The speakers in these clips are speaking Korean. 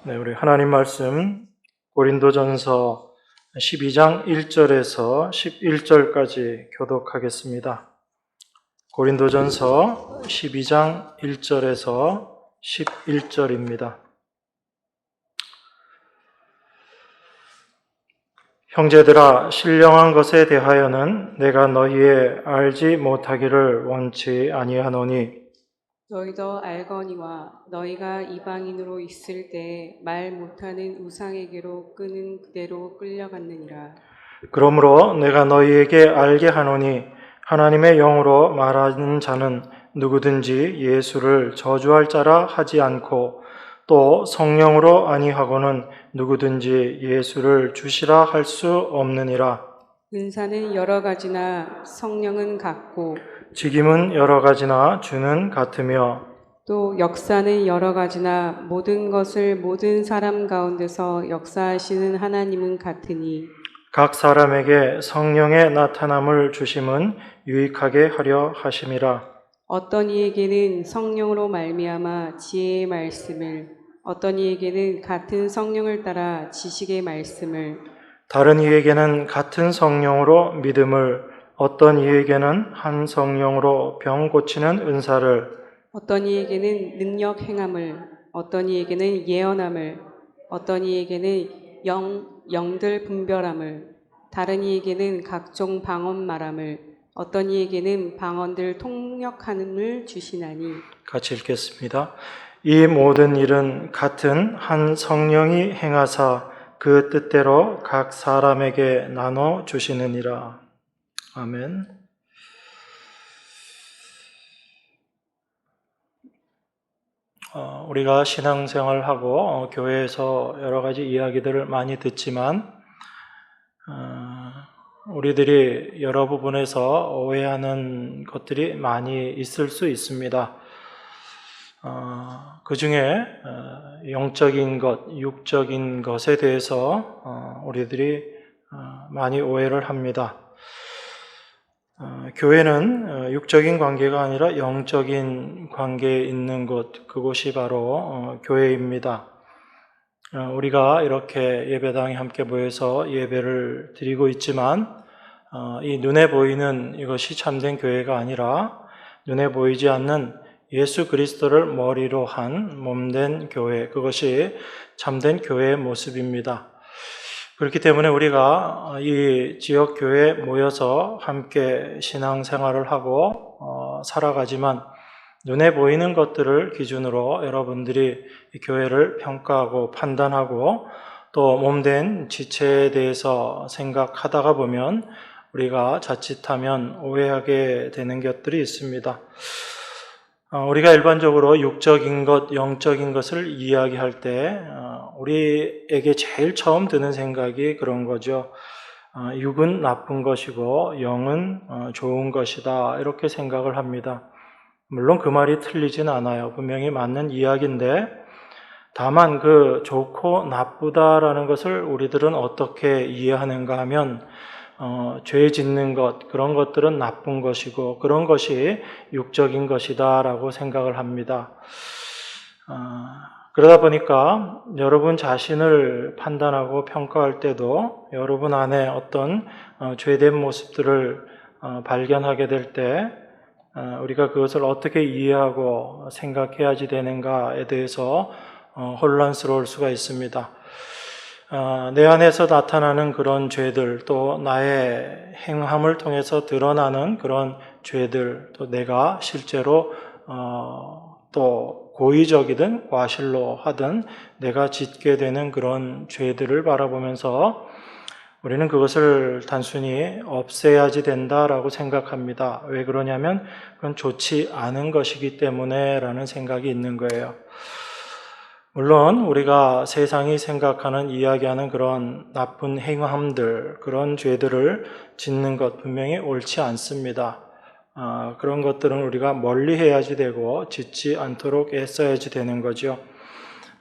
네, 우리 하나님 말씀 고린도전서 12장 1절에서 11절까지 교독하겠습니다. 고린도전서 12장 1절에서 11절입니다. 형제들아, 신령한 것에 대하여는 내가 너희의 알지 못하기를 원치 아니하노니 너희도 알거니와 너희가 이방인으로 있을 때 말 못하는 우상에게로 끄는 그대로 끌려갔느니라. 그러므로 내가 너희에게 알게 하노니 하나님의 영으로 말하는 자는 누구든지 예수를 저주할 자라 하지 않고 또 성령으로 아니하고는 누구든지 예수를 주시라 할 수 없느니라. 은사는 여러 가지나 성령은 같고 직임은 여러 가지나 주는 같으며 또 역사는 여러 가지나 모든 것을 모든 사람 가운데서 역사하시는 하나님은 같으니 각 사람에게 성령의 나타남을 주심은 유익하게 하려 하심이라. 어떤 이에게는 성령으로 말미암아 지혜의 말씀을, 어떤 이에게는 같은 성령을 따라 지식의 말씀을, 다른 이에게는 같은 성령으로 믿음을, 어떤 이에게는 한 성령으로 병 고치는 은사를, 어떤 이에게는 능력 행함을, 어떤 이에게는 예언함을, 어떤 이에게는 영들 분별함을, 다른 이에게는 각종 방언 말함을, 어떤 이에게는 방언들 통역함을 주시나니. 같이 읽겠습니다. 이 모든 일은 같은 한 성령이 행하사 그 뜻대로 각 사람에게 나눠 주시느니라. 아멘. 우리가 신앙생활하고 교회에서 여러 가지 이야기들을 많이 듣지만 우리들이 여러 부분에서 오해하는 것들이 많이 있을 수 있습니다. 그 중에 영적인 것, 육적인 것에 대해서 우리들이 많이 오해를 합니다. 교회는 육적인 관계가 아니라 영적인 관계에 있는 곳, 그곳이 바로 교회입니다. 우리가 이렇게 예배당에 함께 모여서 예배를 드리고 있지만 이 눈에 보이는 이것이 참된 교회가 아니라 눈에 보이지 않는 예수 그리스도를 머리로 한 몸된 교회, 그것이 참된 교회의 모습입니다. 그렇기 때문에 우리가 이 지역 교회에 모여서 함께 신앙생활을 하고 살아가지만 눈에 보이는 것들을 기준으로 여러분들이 이 교회를 평가하고 판단하고 또 몸된 지체에 대해서 생각하다가 보면 우리가 자칫하면 오해하게 되는 것들이 있습니다. 우리가 일반적으로 육적인 것, 영적인 것을 이야기할 때 우리에게 제일 처음 드는 생각이 그런 거죠. 육은 나쁜 것이고 영은 좋은 것이다, 이렇게 생각을 합니다. 물론 그 말이 틀리진 않아요. 분명히 맞는 이야기인데 다만 그 좋고 나쁘다라는 것을 우리들은 어떻게 이해하는가 하면 죄 짓는 것, 그런 것들은 나쁜 것이고 그런 것이 육적인 것이다 라고 생각을 합니다. 그러다 보니까 여러분 자신을 판단하고 평가할 때도 여러분 안에 어떤 죄된 모습들을 발견하게 될 때 우리가 그것을 어떻게 이해하고 생각해야지 되는가에 대해서 혼란스러울 수가 있습니다. 내 안에서 나타나는 그런 죄들, 또 나의 행함을 통해서 드러나는 그런 죄들, 또 내가 실제로 또 고의적이든 과실로 하든 내가 짓게 되는 그런 죄들을 바라보면서 우리는 그것을 단순히 없애야지 된다라고 생각합니다. 왜 그러냐면 그건 좋지 않은 것이기 때문에 라는 생각이 있는 거예요. 물론 우리가 세상이 생각하는, 이야기하는 그런 나쁜 행함들, 그런 죄들을 짓는 것 분명히 옳지 않습니다. 그런 것들은 우리가 멀리 해야지 되고 짓지 않도록 애써야지 되는 거죠.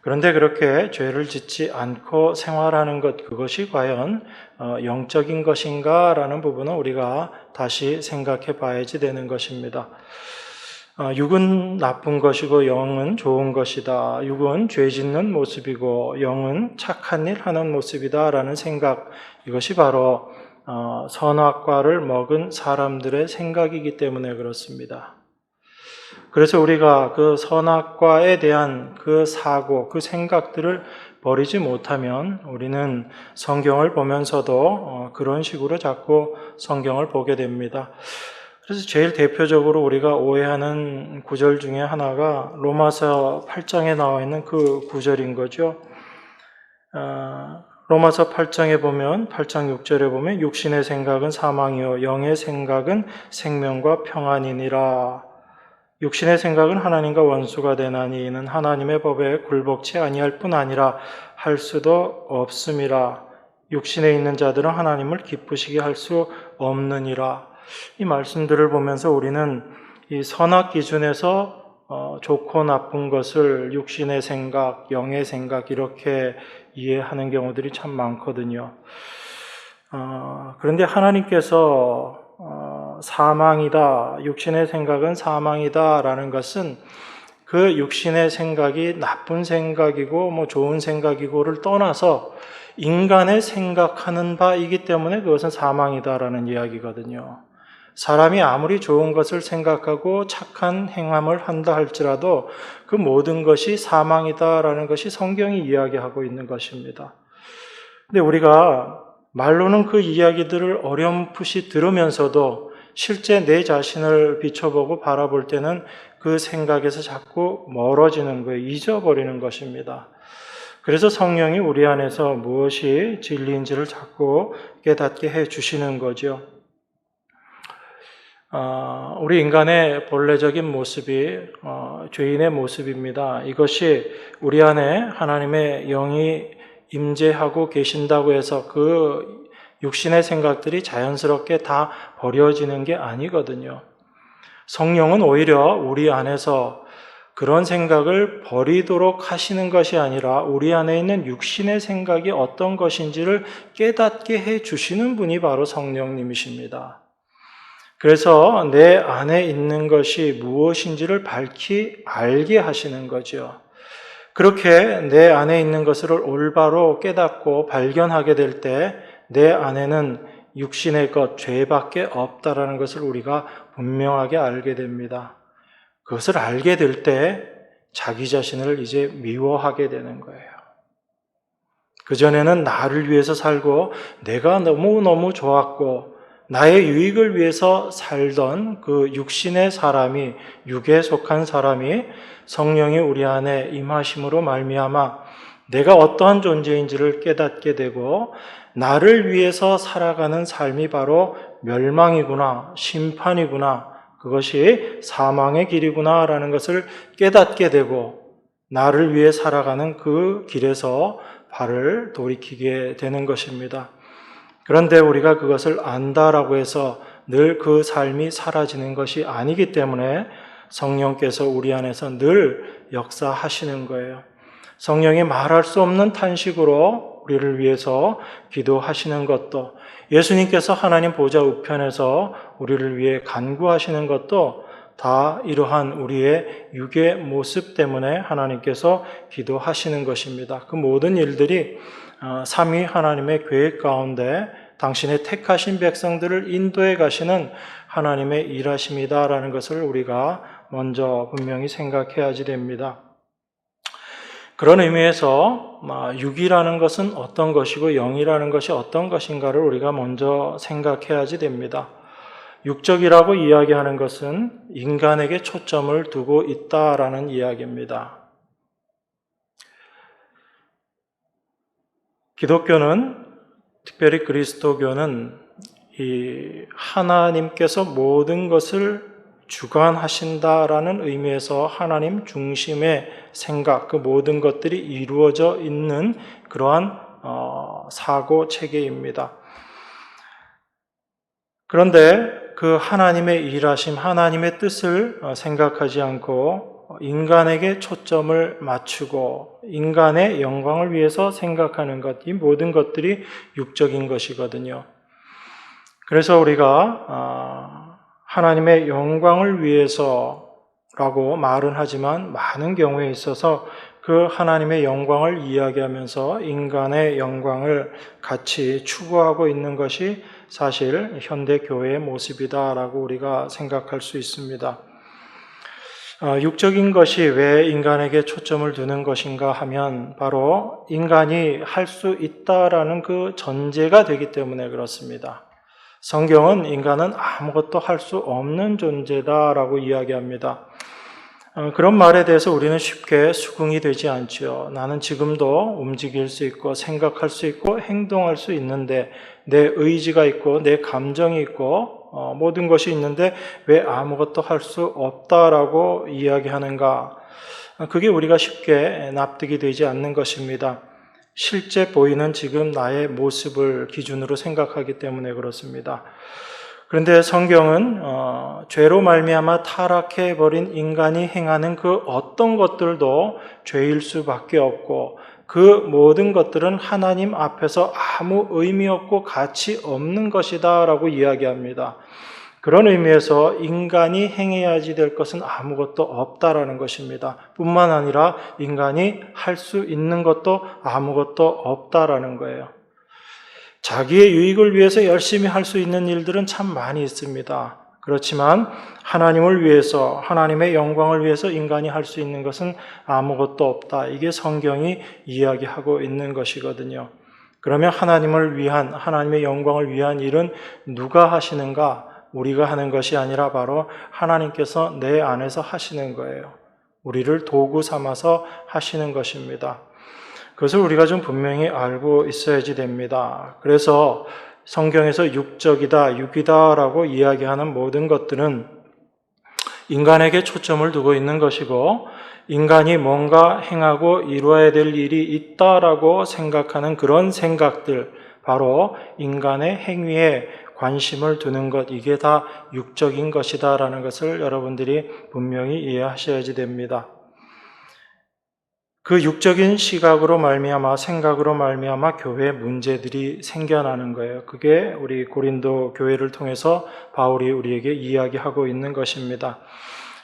그런데 그렇게 죄를 짓지 않고 생활하는 것, 그것이 과연 영적인 것인가 라는 부분은 우리가 다시 생각해 봐야지 되는 것입니다. 육은 나쁜 것이고 영은 좋은 것이다. 육은 죄 짓는 모습이고 영은 착한 일 하는 모습이다. 라는 생각, 이것이 바로 선악과를 먹은 사람들의 생각이기 때문에 그렇습니다. 그래서 우리가 그 선악과에 대한 그 사고, 그 생각들을 버리지 못하면 우리는 성경을 보면서도 그런 식으로 자꾸 성경을 보게 됩니다. 그래서 제일 대표적으로 우리가 오해하는 구절 중에 하나가 로마서 8장에 나와 있는 그 구절인 거죠. 로마서 8장에 보면 8장 6절에 보면 육신의 생각은 사망이요 영의 생각은 생명과 평안이니라. 육신의 생각은 하나님과 원수가 되나니 이는 하나님의 법에 굴복치 아니할 뿐 아니라 할 수도 없음이라. 육신에 있는 자들은 하나님을 기쁘시게 할 수 없느니라. 이 말씀들을 보면서 우리는 이 선악 기준에서 좋고 나쁜 것을 육신의 생각, 영의 생각 이렇게 이해하는 경우들이 참 많거든요. 그런데 하나님께서 사망이다, 육신의 생각은 사망이다 라는 것은 그 육신의 생각이 나쁜 생각이고 뭐 좋은 생각이고를 떠나서 인간의 생각하는 바이기 때문에 그것은 사망이다라는 이야기거든요. 사람이 아무리 좋은 것을 생각하고 착한 행함을 한다 할지라도 그 모든 것이 사망이다라는 것이 성경이 이야기하고 있는 것입니다. 근데 우리가 말로는 그 이야기들을 어렴풋이 들으면서도 실제 내 자신을 비춰보고 바라볼 때는 그 생각에서 자꾸 멀어지는 거예요. 잊어버리는 것입니다. 그래서 성령이 우리 안에서 무엇이 진리인지를 자꾸 깨닫게 해 주시는 거죠. 우리 인간의 본래적인 모습이 죄인의 모습입니다. 이것이 우리 안에 하나님의 영이 임재하고 계신다고 해서 그 육신의 생각들이 자연스럽게 다 버려지는 게 아니거든요. 성령은 오히려 우리 안에서 그런 생각을 버리도록 하시는 것이 아니라 우리 안에 있는 육신의 생각이 어떤 것인지를 깨닫게 해 주시는 분이 바로 성령님이십니다. 그래서 내 안에 있는 것이 무엇인지를 밝히 알게 하시는 거죠. 그렇게 내 안에 있는 것을 올바로 깨닫고 발견하게 될 때 내 안에는 육신의 것, 죄밖에 없다라는 것을 우리가 분명하게 알게 됩니다. 그것을 알게 될 때 자기 자신을 이제 미워하게 되는 거예요. 그전에는 나를 위해서 살고 내가 너무너무 좋았고 나의 유익을 위해서 살던 그 육신의 사람이, 육에 속한 사람이 성령이 우리 안에 임하심으로 말미암아 내가 어떠한 존재인지를 깨닫게 되고 나를 위해서 살아가는 삶이 바로 멸망이구나, 심판이구나, 그것이 사망의 길이구나 라는 것을 깨닫게 되고 나를 위해 살아가는 그 길에서 발을 돌이키게 되는 것입니다. 그런데 우리가 그것을 안다라고 해서 늘 그 삶이 사라지는 것이 아니기 때문에 성령께서 우리 안에서 늘 역사하시는 거예요. 성령이 말할 수 없는 탄식으로 우리를 위해서 기도하시는 것도, 예수님께서 하나님 보좌 우편에서 우리를 위해 간구하시는 것도 다 이러한 우리의 육의 모습 때문에 하나님께서 기도하시는 것입니다. 그 모든 일들이 삼위 하나님의 계획 가운데 당신의 택하신 백성들을 인도해 가시는 하나님의 일하심이다라는 것을 우리가 먼저 분명히 생각해야지 됩니다. 그런 의미에서 육이라는 것은 어떤 것이고 영이라는 것이 어떤 것인가를 우리가 먼저 생각해야지 됩니다. 육적이라고 이야기하는 것은 인간에게 초점을 두고 있다라는 이야기입니다. 기독교는, 특별히 그리스도교는 이 하나님께서 모든 것을 주관하신다라는 의미에서 하나님 중심의 생각, 그 모든 것들이 이루어져 있는 그러한 사고 체계입니다. 그런데 그 하나님의 일하심, 하나님의 뜻을 생각하지 않고 인간에게 초점을 맞추고 인간의 영광을 위해서 생각하는 것, 이 모든 것들이 육적인 것이거든요. 그래서 우리가 하나님의 영광을 위해서로 라고 말은 하지만 많은 경우에 있어서 그 하나님의 영광을 이야기하면서 인간의 영광을 같이 추구하고 있는 것이 사실 현대 교회의 모습이다라고 우리가 생각할 수 있습니다. 육적인 것이 왜 인간에게 초점을 두는 것인가 하면 바로 인간이 할 수 있다라는 그 전제가 되기 때문에 그렇습니다. 성경은 인간은 아무것도 할 수 없는 존재다라고 이야기합니다. 그런 말에 대해서 우리는 쉽게 수긍이 되지 않지요. 나는 지금도 움직일 수 있고 생각할 수 있고 행동할 수 있는데 내 의지가 있고 내 감정이 있고 모든 것이 있는데 왜 아무것도 할 수 없다라고 이야기하는가? 그게 우리가 쉽게 납득이 되지 않는 것입니다. 실제 보이는 지금 나의 모습을 기준으로 생각하기 때문에 그렇습니다. 그런데 성경은 죄로 말미암아 타락해버린 인간이 행하는 그 어떤 것들도 죄일 수밖에 없고 그 모든 것들은 하나님 앞에서 아무 의미 없고 가치 없는 것이다 라고 이야기합니다. 그런 의미에서 인간이 행해야지 될 것은 아무것도 없다라는 것입니다. 뿐만 아니라 인간이 할 수 있는 것도 아무것도 없다라는 거예요. 자기의 유익을 위해서 열심히 할 수 있는 일들은 참 많이 있습니다. 그렇지만 하나님을 위해서, 하나님의 영광을 위해서 인간이 할 수 있는 것은 아무것도 없다. 이게 성경이 이야기하고 있는 것이거든요. 그러면 하나님을 위한, 하나님의 영광을 위한 일은 누가 하시는가? 우리가 하는 것이 아니라 바로 하나님께서 내 안에서 하시는 거예요. 우리를 도구 삼아서 하시는 것입니다. 그것을 우리가 좀 분명히 알고 있어야지 됩니다. 그래서 성경에서 육적이다, 육이다라고 이야기하는 모든 것들은 인간에게 초점을 두고 있는 것이고 인간이 뭔가 행하고 이루어야 될 일이 있다라고 생각하는 그런 생각들, 바로 인간의 행위에 관심을 두는 것, 이게 다 육적인 것이다라는 것을 여러분들이 분명히 이해하셔야지 됩니다. 그 육적인 시각으로 말미암아 생각으로 말미암아 교회 문제들이 생겨나는 거예요. 그게 우리 고린도 교회를 통해서 바울이 우리에게 이야기하고 있는 것입니다.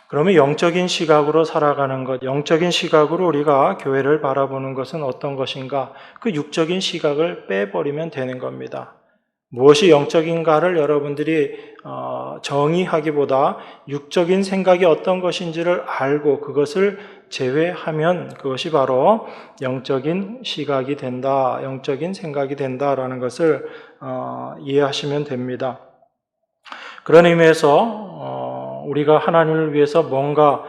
그러면 영적인 시각으로 살아가는 것, 영적인 시각으로 우리가 교회를 바라보는 것은 어떤 것인가? 그 육적인 시각을 빼버리면 되는 겁니다. 무엇이 영적인가를 여러분들이 정의하기보다 육적인 생각이 어떤 것인지를 알고 그것을 제외하면 그것이 바로 영적인 시각이 된다, 영적인 생각이 된다라는 것을 이해하시면 됩니다. 그런 의미에서 우리가 하나님을 위해서 뭔가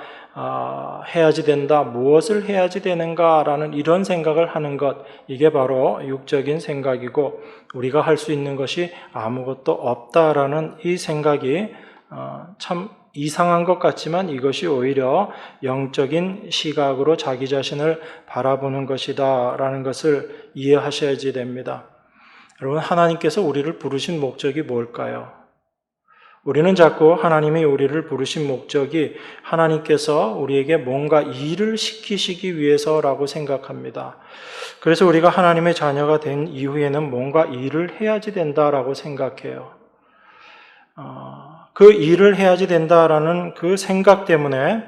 해야지 된다, 무엇을 해야지 되는가라는 이런 생각을 하는 것, 이게 바로 육적인 생각이고 우리가 할 수 있는 것이 아무것도 없다라는 이 생각이 참 이상한 것 같지만 이것이 오히려 영적인 시각으로 자기 자신을 바라보는 것이다라는 것을 이해하셔야지 됩니다. 여러분, 하나님께서 우리를 부르신 목적이 뭘까요? 우리는 자꾸 하나님이 우리를 부르신 목적이 하나님께서 우리에게 뭔가 일을 시키시기 위해서라고 생각합니다. 그래서 우리가 하나님의 자녀가 된 이후에는 뭔가 일을 해야지 된다라고 생각해요. 그 일을 해야지 된다라는 그 생각 때문에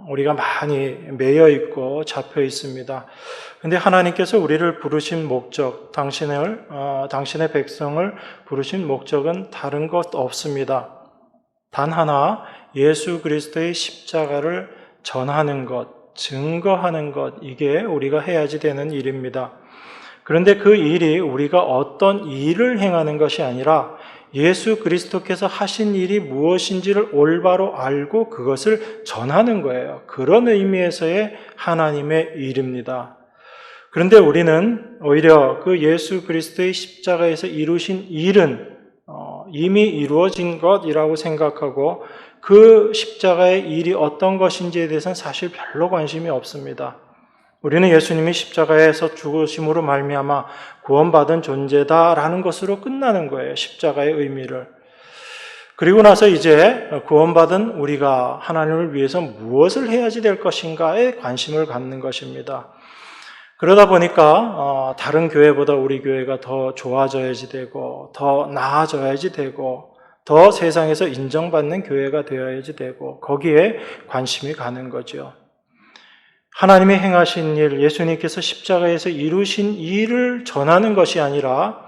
우리가 많이 매여 있고 잡혀 있습니다. 근데 하나님께서 우리를 부르신 목적, 당신의 백성을 부르신 목적은 다른 것 없습니다. 단 하나, 예수 그리스도의 십자가를 전하는 것, 증거하는 것, 이게 우리가 해야지 되는 일입니다. 그런데 그 일이 우리가 어떤 일을 행하는 것이 아니라 예수 그리스도께서 하신 일이 무엇인지를 올바로 알고 그것을 전하는 거예요. 그런 의미에서의 하나님의 일입니다. 그런데 우리는 오히려 그 예수 그리스도의 십자가에서 이루신 일은 이미 이루어진 것이라고 생각하고 그 십자가의 일이 어떤 것인지에 대해서는 사실 별로 관심이 없습니다. 우리는 예수님이 십자가에서 죽으심으로 말미암아 구원받은 존재다라는 것으로 끝나는 거예요. 십자가의 의미를. 그리고 나서 이제 구원받은 우리가 하나님을 위해서 무엇을 해야지 될 것인가에 관심을 갖는 것입니다. 그러다 보니까 다른 교회보다 우리 교회가 더 좋아져야지 되고 더 나아져야지 되고 더 세상에서 인정받는 교회가 되어야지 되고 거기에 관심이 가는 거죠. 하나님이 행하신 일, 예수님께서 십자가에서 이루신 일을 전하는 것이 아니라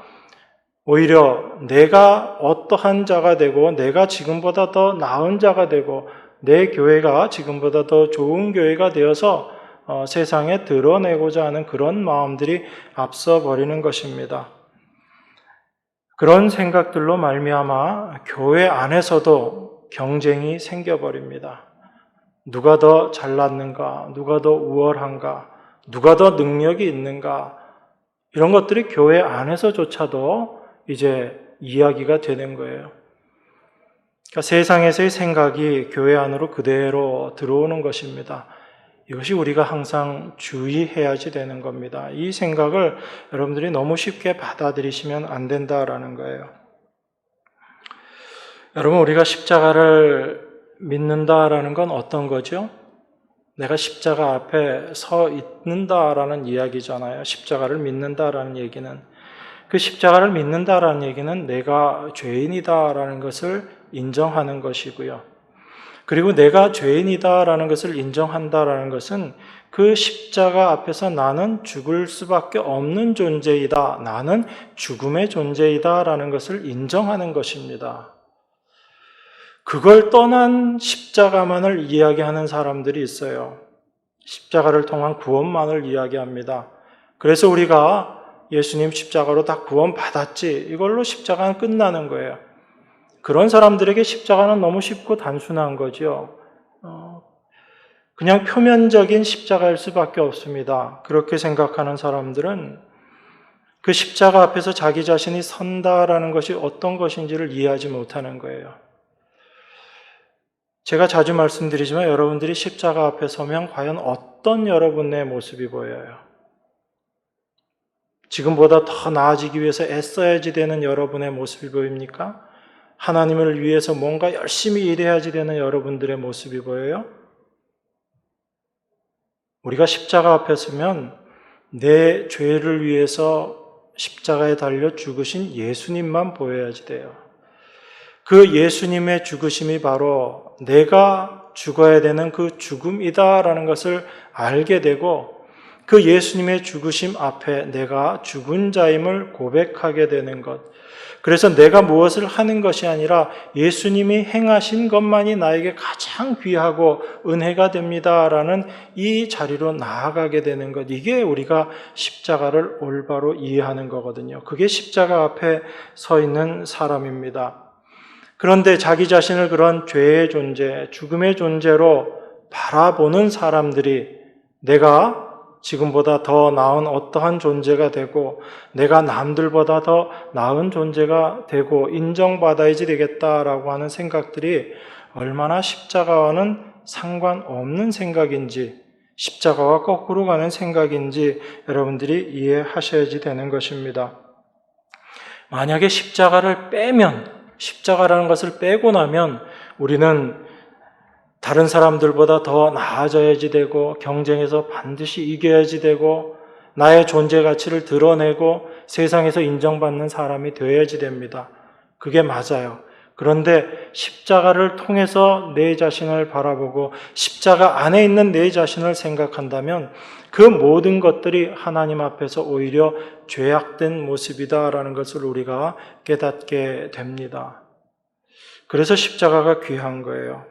오히려 내가 어떠한 자가 되고 내가 지금보다 더 나은 자가 되고 내 교회가 지금보다 더 좋은 교회가 되어서 세상에 드러내고자 하는 그런 마음들이 앞서 버리는 것입니다. 그런 생각들로 말미암아 교회 안에서도 경쟁이 생겨버립니다. 누가 더 잘났는가? 누가 더 우월한가? 누가 더 능력이 있는가? 이런 것들이 교회 안에서조차도 이제 이야기가 되는 거예요. 그러니까 세상에서의 생각이 교회 안으로 그대로 들어오는 것입니다. 이것이 우리가 항상 주의해야지 되는 겁니다. 이 생각을 여러분들이 너무 쉽게 받아들이시면 안 된다라는 거예요. 여러분, 우리가 십자가를 믿는다라는 건 어떤 거죠? 내가 십자가 앞에 서 있는다라는 이야기잖아요. 십자가를 믿는다라는 얘기는. 그 십자가를 믿는다라는 얘기는 내가 죄인이다라는 것을 인정하는 것이고요. 그리고 내가 죄인이다라는 것을 인정한다라는 것은 그 십자가 앞에서 나는 죽을 수밖에 없는 존재이다. 나는 죽음의 존재이다라는 것을 인정하는 것입니다. 그걸 떠난 십자가만을 이야기하는 사람들이 있어요. 십자가를 통한 구원만을 이야기합니다. 그래서 우리가 예수님 십자가로 다 구원받았지, 이걸로 십자가는 끝나는 거예요. 그런 사람들에게 십자가는 너무 쉽고 단순한 거죠. 그냥 표면적인 십자가일 수밖에 없습니다. 그렇게 생각하는 사람들은 그 십자가 앞에서 자기 자신이 선다라는 것이 어떤 것인지를 이해하지 못하는 거예요. 제가 자주 말씀드리지만 여러분들이 십자가 앞에 서면 과연 어떤 여러분의 모습이 보여요? 지금보다 더 나아지기 위해서 애써야지 되는 여러분의 모습이 보입니까? 하나님을 위해서 뭔가 열심히 일해야지 되는 여러분들의 모습이 보여요? 우리가 십자가 앞에 서면 내 죄를 위해서 십자가에 달려 죽으신 예수님만 보여야지 돼요. 그 예수님의 죽으심이 바로 내가 죽어야 되는 그 죽음이다라는 것을 알게 되고 그 예수님의 죽으심 앞에 내가 죽은 자임을 고백하게 되는 것. 그래서 내가 무엇을 하는 것이 아니라 예수님이 행하신 것만이 나에게 가장 귀하고 은혜가 됩니다라는 이 자리로 나아가게 되는 것. 이게 우리가 십자가를 올바로 이해하는 거거든요. 그게 십자가 앞에 서 있는 사람입니다. 그런데 자기 자신을 그런 죄의 존재, 죽음의 존재로 바라보는 사람들이 내가 지금보다 더 나은 어떠한 존재가 되고 내가 남들보다 더 나은 존재가 되고 인정받아야지 되겠다라고 하는 생각들이 얼마나 십자가와는 상관없는 생각인지, 십자가와 거꾸로 가는 생각인지 여러분들이 이해하셔야지 되는 것입니다. 만약에 십자가를 빼면, 십자가라는 것을 빼고 나면 우리는 다른 사람들보다 더 나아져야지 되고 경쟁에서 반드시 이겨야지 되고 나의 존재 가치를 드러내고 세상에서 인정받는 사람이 되어야지 됩니다. 그게 맞아요. 그런데 십자가를 통해서 내 자신을 바라보고 십자가 안에 있는 내 자신을 생각한다면 그 모든 것들이 하나님 앞에서 오히려 죄악된 모습이다라는 것을 우리가 깨닫게 됩니다. 그래서 십자가가 귀한 거예요.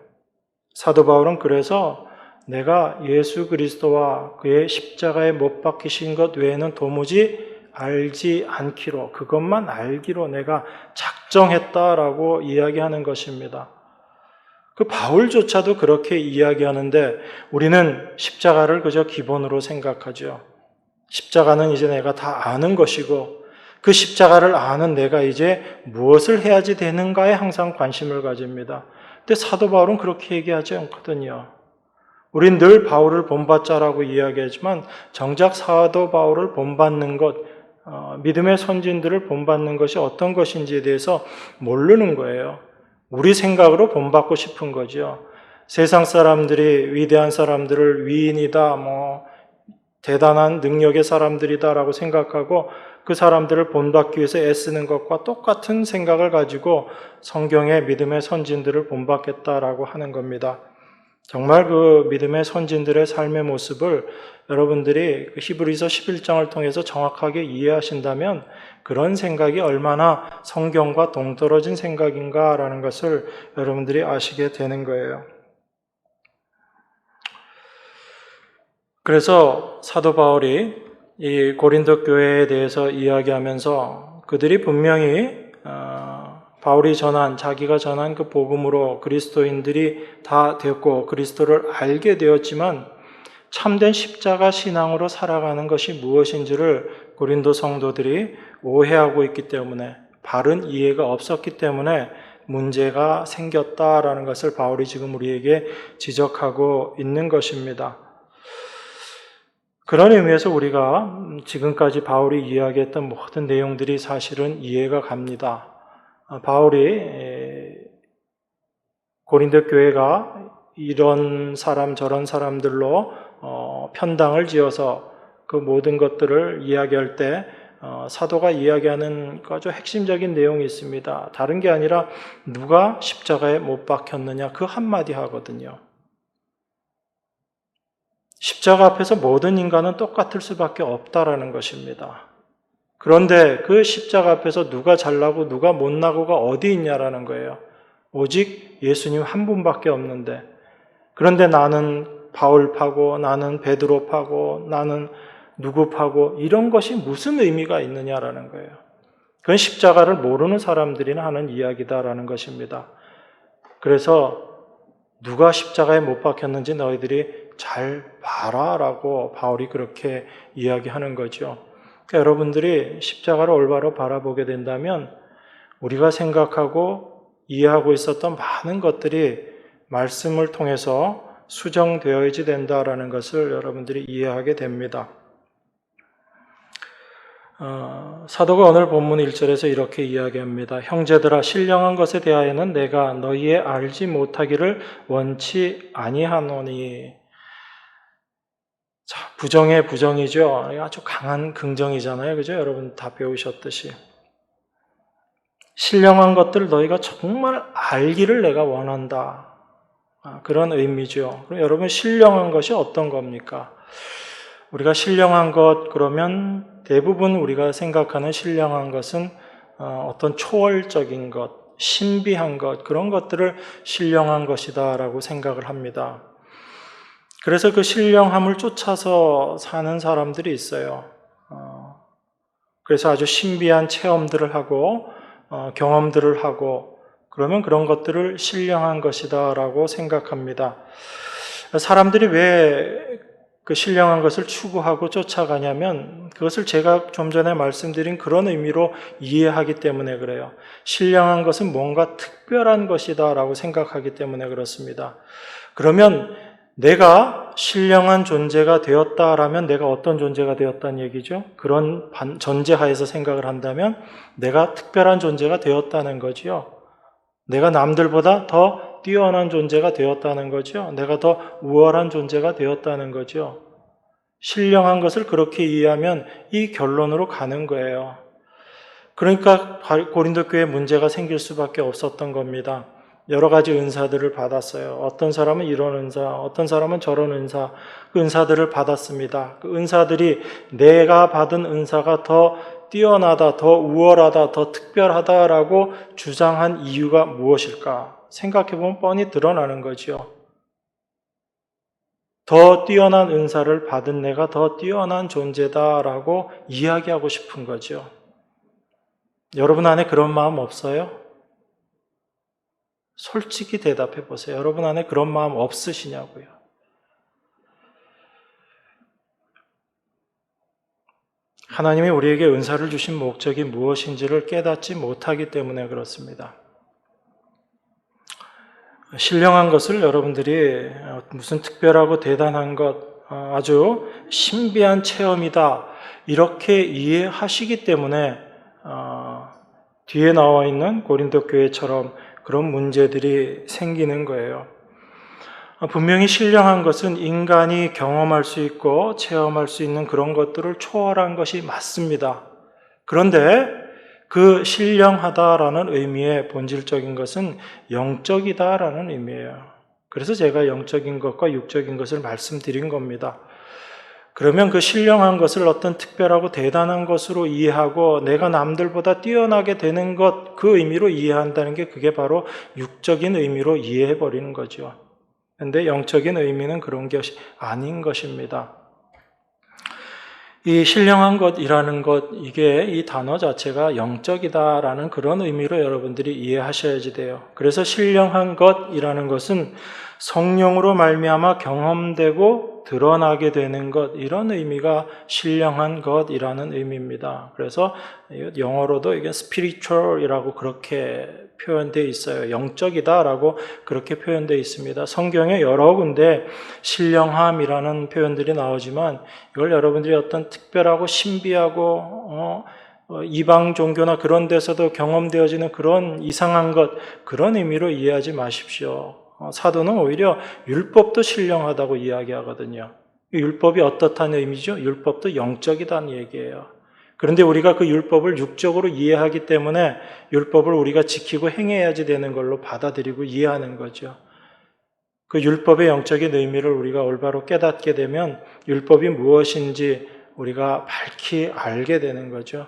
사도 바울은 그래서 내가 예수 그리스도와 그의 십자가에 못 박히신 것 외에는 도무지 알지 않기로, 그것만 알기로 내가 작정했다라고 이야기하는 것입니다. 그 바울조차도 그렇게 이야기하는데 우리는 십자가를 그저 기본으로 생각하죠. 십자가는 이제 내가 다 아는 것이고 그 십자가를 아는 내가 이제 무엇을 해야지 되는가에 항상 관심을 가집니다. 근데 사도 바울은 그렇게 얘기하지 않거든요. 우린 늘 바울을 본받자라고 이야기하지만 정작 사도 바울을 본받는 것, 믿음의 선진들을 본받는 것이 어떤 것인지에 대해서 모르는 거예요. 우리 생각으로 본받고 싶은 거죠. 세상 사람들이 위대한 사람들을 위인이다, 대단한 능력의 사람들이다라고 생각하고 그 사람들을 본받기 위해서 애쓰는 것과 똑같은 생각을 가지고 성경의 믿음의 선진들을 본받겠다라고 하는 겁니다. 정말 그 믿음의 선진들의 삶의 모습을 여러분들이 그 히브리서 11장을 통해서 정확하게 이해하신다면 그런 생각이 얼마나 성경과 동떨어진 생각인가라는 것을 여러분들이 아시게 되는 거예요. 그래서 사도 바울이 이 고린도 교회에 대해서 이야기하면서 그들이 분명히 바울이 자기가 전한 그 복음으로 그리스도인들이 다 됐고 그리스도를 알게 되었지만 참된 십자가 신앙으로 살아가는 것이 무엇인지를 고린도 성도들이 오해하고 있기 때문에 바른 이해가 없었기 때문에 문제가 생겼다라는 것을 바울이 지금 우리에게 지적하고 있는 것입니다. 그런 의미에서 우리가 지금까지 바울이 이야기했던 모든 내용들이 사실은 이해가 갑니다. 바울이 고린도 교회가 이런 사람 저런 사람들로 편당을 지어서 그 모든 것들을 이야기할 때 사도가 이야기하는 아주 핵심적인 내용이 있습니다. 다른 게 아니라 누가 십자가에 못 박혔느냐 그 한마디 하거든요. 십자가 앞에서 모든 인간은 똑같을 수밖에 없다라는 것입니다. 그런데 그 십자가 앞에서 누가 잘나고 누가 못나고가 어디 있냐라는 거예요. 오직 예수님 한 분밖에 없는데, 그런데 나는 바울 파고 나는 베드로 파고 나는 누구 파고 이런 것이 무슨 의미가 있느냐라는 거예요. 그건 십자가를 모르는 사람들이나 하는 이야기다라는 것입니다. 그래서 누가 십자가에 못 박혔는지 너희들이 잘 봐라라고 바울이 그렇게 이야기하는 거죠. 그러니까 여러분들이 십자가를 올바로 바라보게 된다면 우리가 생각하고 이해하고 있었던 많은 것들이 말씀을 통해서 수정되어야지 된다라는 것을 여러분들이 이해하게 됩니다. 사도가 오늘 본문 1절에서 이렇게 이야기합니다. 형제들아 신령한 것에 대하여는 내가 너희의 알지 못하기를 원치 아니하노니. 자, 부정의 부정이죠. 아주 강한 긍정이잖아요. 그죠? 여러분 다 배우셨듯이. 신령한 것들을 너희가 정말 알기를 내가 원한다. 그런 의미죠. 그럼 여러분 신령한 것이 어떤 겁니까? 우리가 신령한 것 그러면 대부분 우리가 생각하는 신령한 것은 어떤 초월적인 것, 신비한 것 그런 것들을 신령한 것이다라고 생각을 합니다. 그래서 그 신령함을 쫓아서 사는 사람들이 있어요. 그래서 아주 신비한 체험들을 하고 경험들을 하고 그러면 그런 것들을 신령한 것이다라고 생각합니다. 사람들이 왜 그 신령한 것을 추구하고 쫓아가냐면 그것을 제가 좀 전에 말씀드린 그런 의미로 이해하기 때문에 그래요. 신령한 것은 뭔가 특별한 것이다라고 생각하기 때문에 그렇습니다. 그러면 내가 신령한 존재가 되었다라면 내가 어떤 존재가 되었다는 얘기죠? 그런 전제하에서 생각을 한다면 내가 특별한 존재가 되었다는 거죠. 내가 남들보다 더 뛰어난 존재가 되었다는 거죠. 내가 더 우월한 존재가 되었다는 거죠. 신령한 것을 그렇게 이해하면 이 결론으로 가는 거예요. 그러니까 고린도 교회에 문제가 생길 수밖에 없었던 겁니다. 여러 가지 은사들을 받았어요. 어떤 사람은 이런 은사, 어떤 사람은 저런 은사, 그 은사들을 받았습니다. 그 은사들이 내가 받은 은사가 더 뛰어나다, 더 우월하다, 더 특별하다라고 주장한 이유가 무엇일까? 생각해보면 뻔히 드러나는 거죠. 더 뛰어난 은사를 받은 내가 더 뛰어난 존재다라고 이야기하고 싶은 거죠. 여러분 안에 그런 마음 없어요? 솔직히 대답해 보세요. 여러분 안에 그런 마음 없으시냐고요? 하나님이 우리에게 은사를 주신 목적이 무엇인지를 깨닫지 못하기 때문에 그렇습니다. 신령한 것을 여러분들이 무슨 특별하고 대단한 것, 아주 신비한 체험이다 이렇게 이해하시기 때문에 뒤에 나와 있는 고린도 교회처럼 그런 문제들이 생기는 거예요. 분명히 신령한 것은 인간이 경험할 수 있고 체험할 수 있는 그런 것들을 초월한 것이 맞습니다. 그런데 그 신령하다라는 의미의 본질적인 것은 영적이다라는 의미예요. 그래서 제가 영적인 것과 육적인 것을 말씀드린 겁니다. 그러면 그 신령한 것을 어떤 특별하고 대단한 것으로 이해하고 내가 남들보다 뛰어나게 되는 것, 그 의미로 이해한다는 게 그게 바로 육적인 의미로 이해해 버리는 거죠. 그런데 영적인 의미는 그런 것이 아닌 것입니다. 이 신령한 것이라는 것, 이게 이 단어 자체가 영적이다라는 그런 의미로 여러분들이 이해하셔야지 돼요. 그래서 신령한 것이라는 것은 성령으로 말미암아 경험되고 드러나게 되는 것, 이런 의미가 신령한 것이라는 의미입니다. 그래서 영어로도 이게 spiritual이라고 그렇게 표현되어 있어요. 영적이다라고 그렇게 표현되어 있습니다. 성경에 여러 군데 신령함이라는 표현들이 나오지만 이걸 여러분들이 어떤 특별하고 신비하고 이방 종교나 그런 데서도 경험되어지는 그런 이상한 것, 그런 의미로 이해하지 마십시오. 사도는 오히려 율법도 신령하다고 이야기하거든요. 율법이 어떻다는 의미죠? 율법도 영적이다는 얘기예요. 그런데 우리가 그 율법을 육적으로 이해하기 때문에 율법을 우리가 지키고 행해야지 되는 걸로 받아들이고 이해하는 거죠. 그 율법의 영적인 의미를 우리가 올바로 깨닫게 되면 율법이 무엇인지 우리가 밝히 알게 되는 거죠.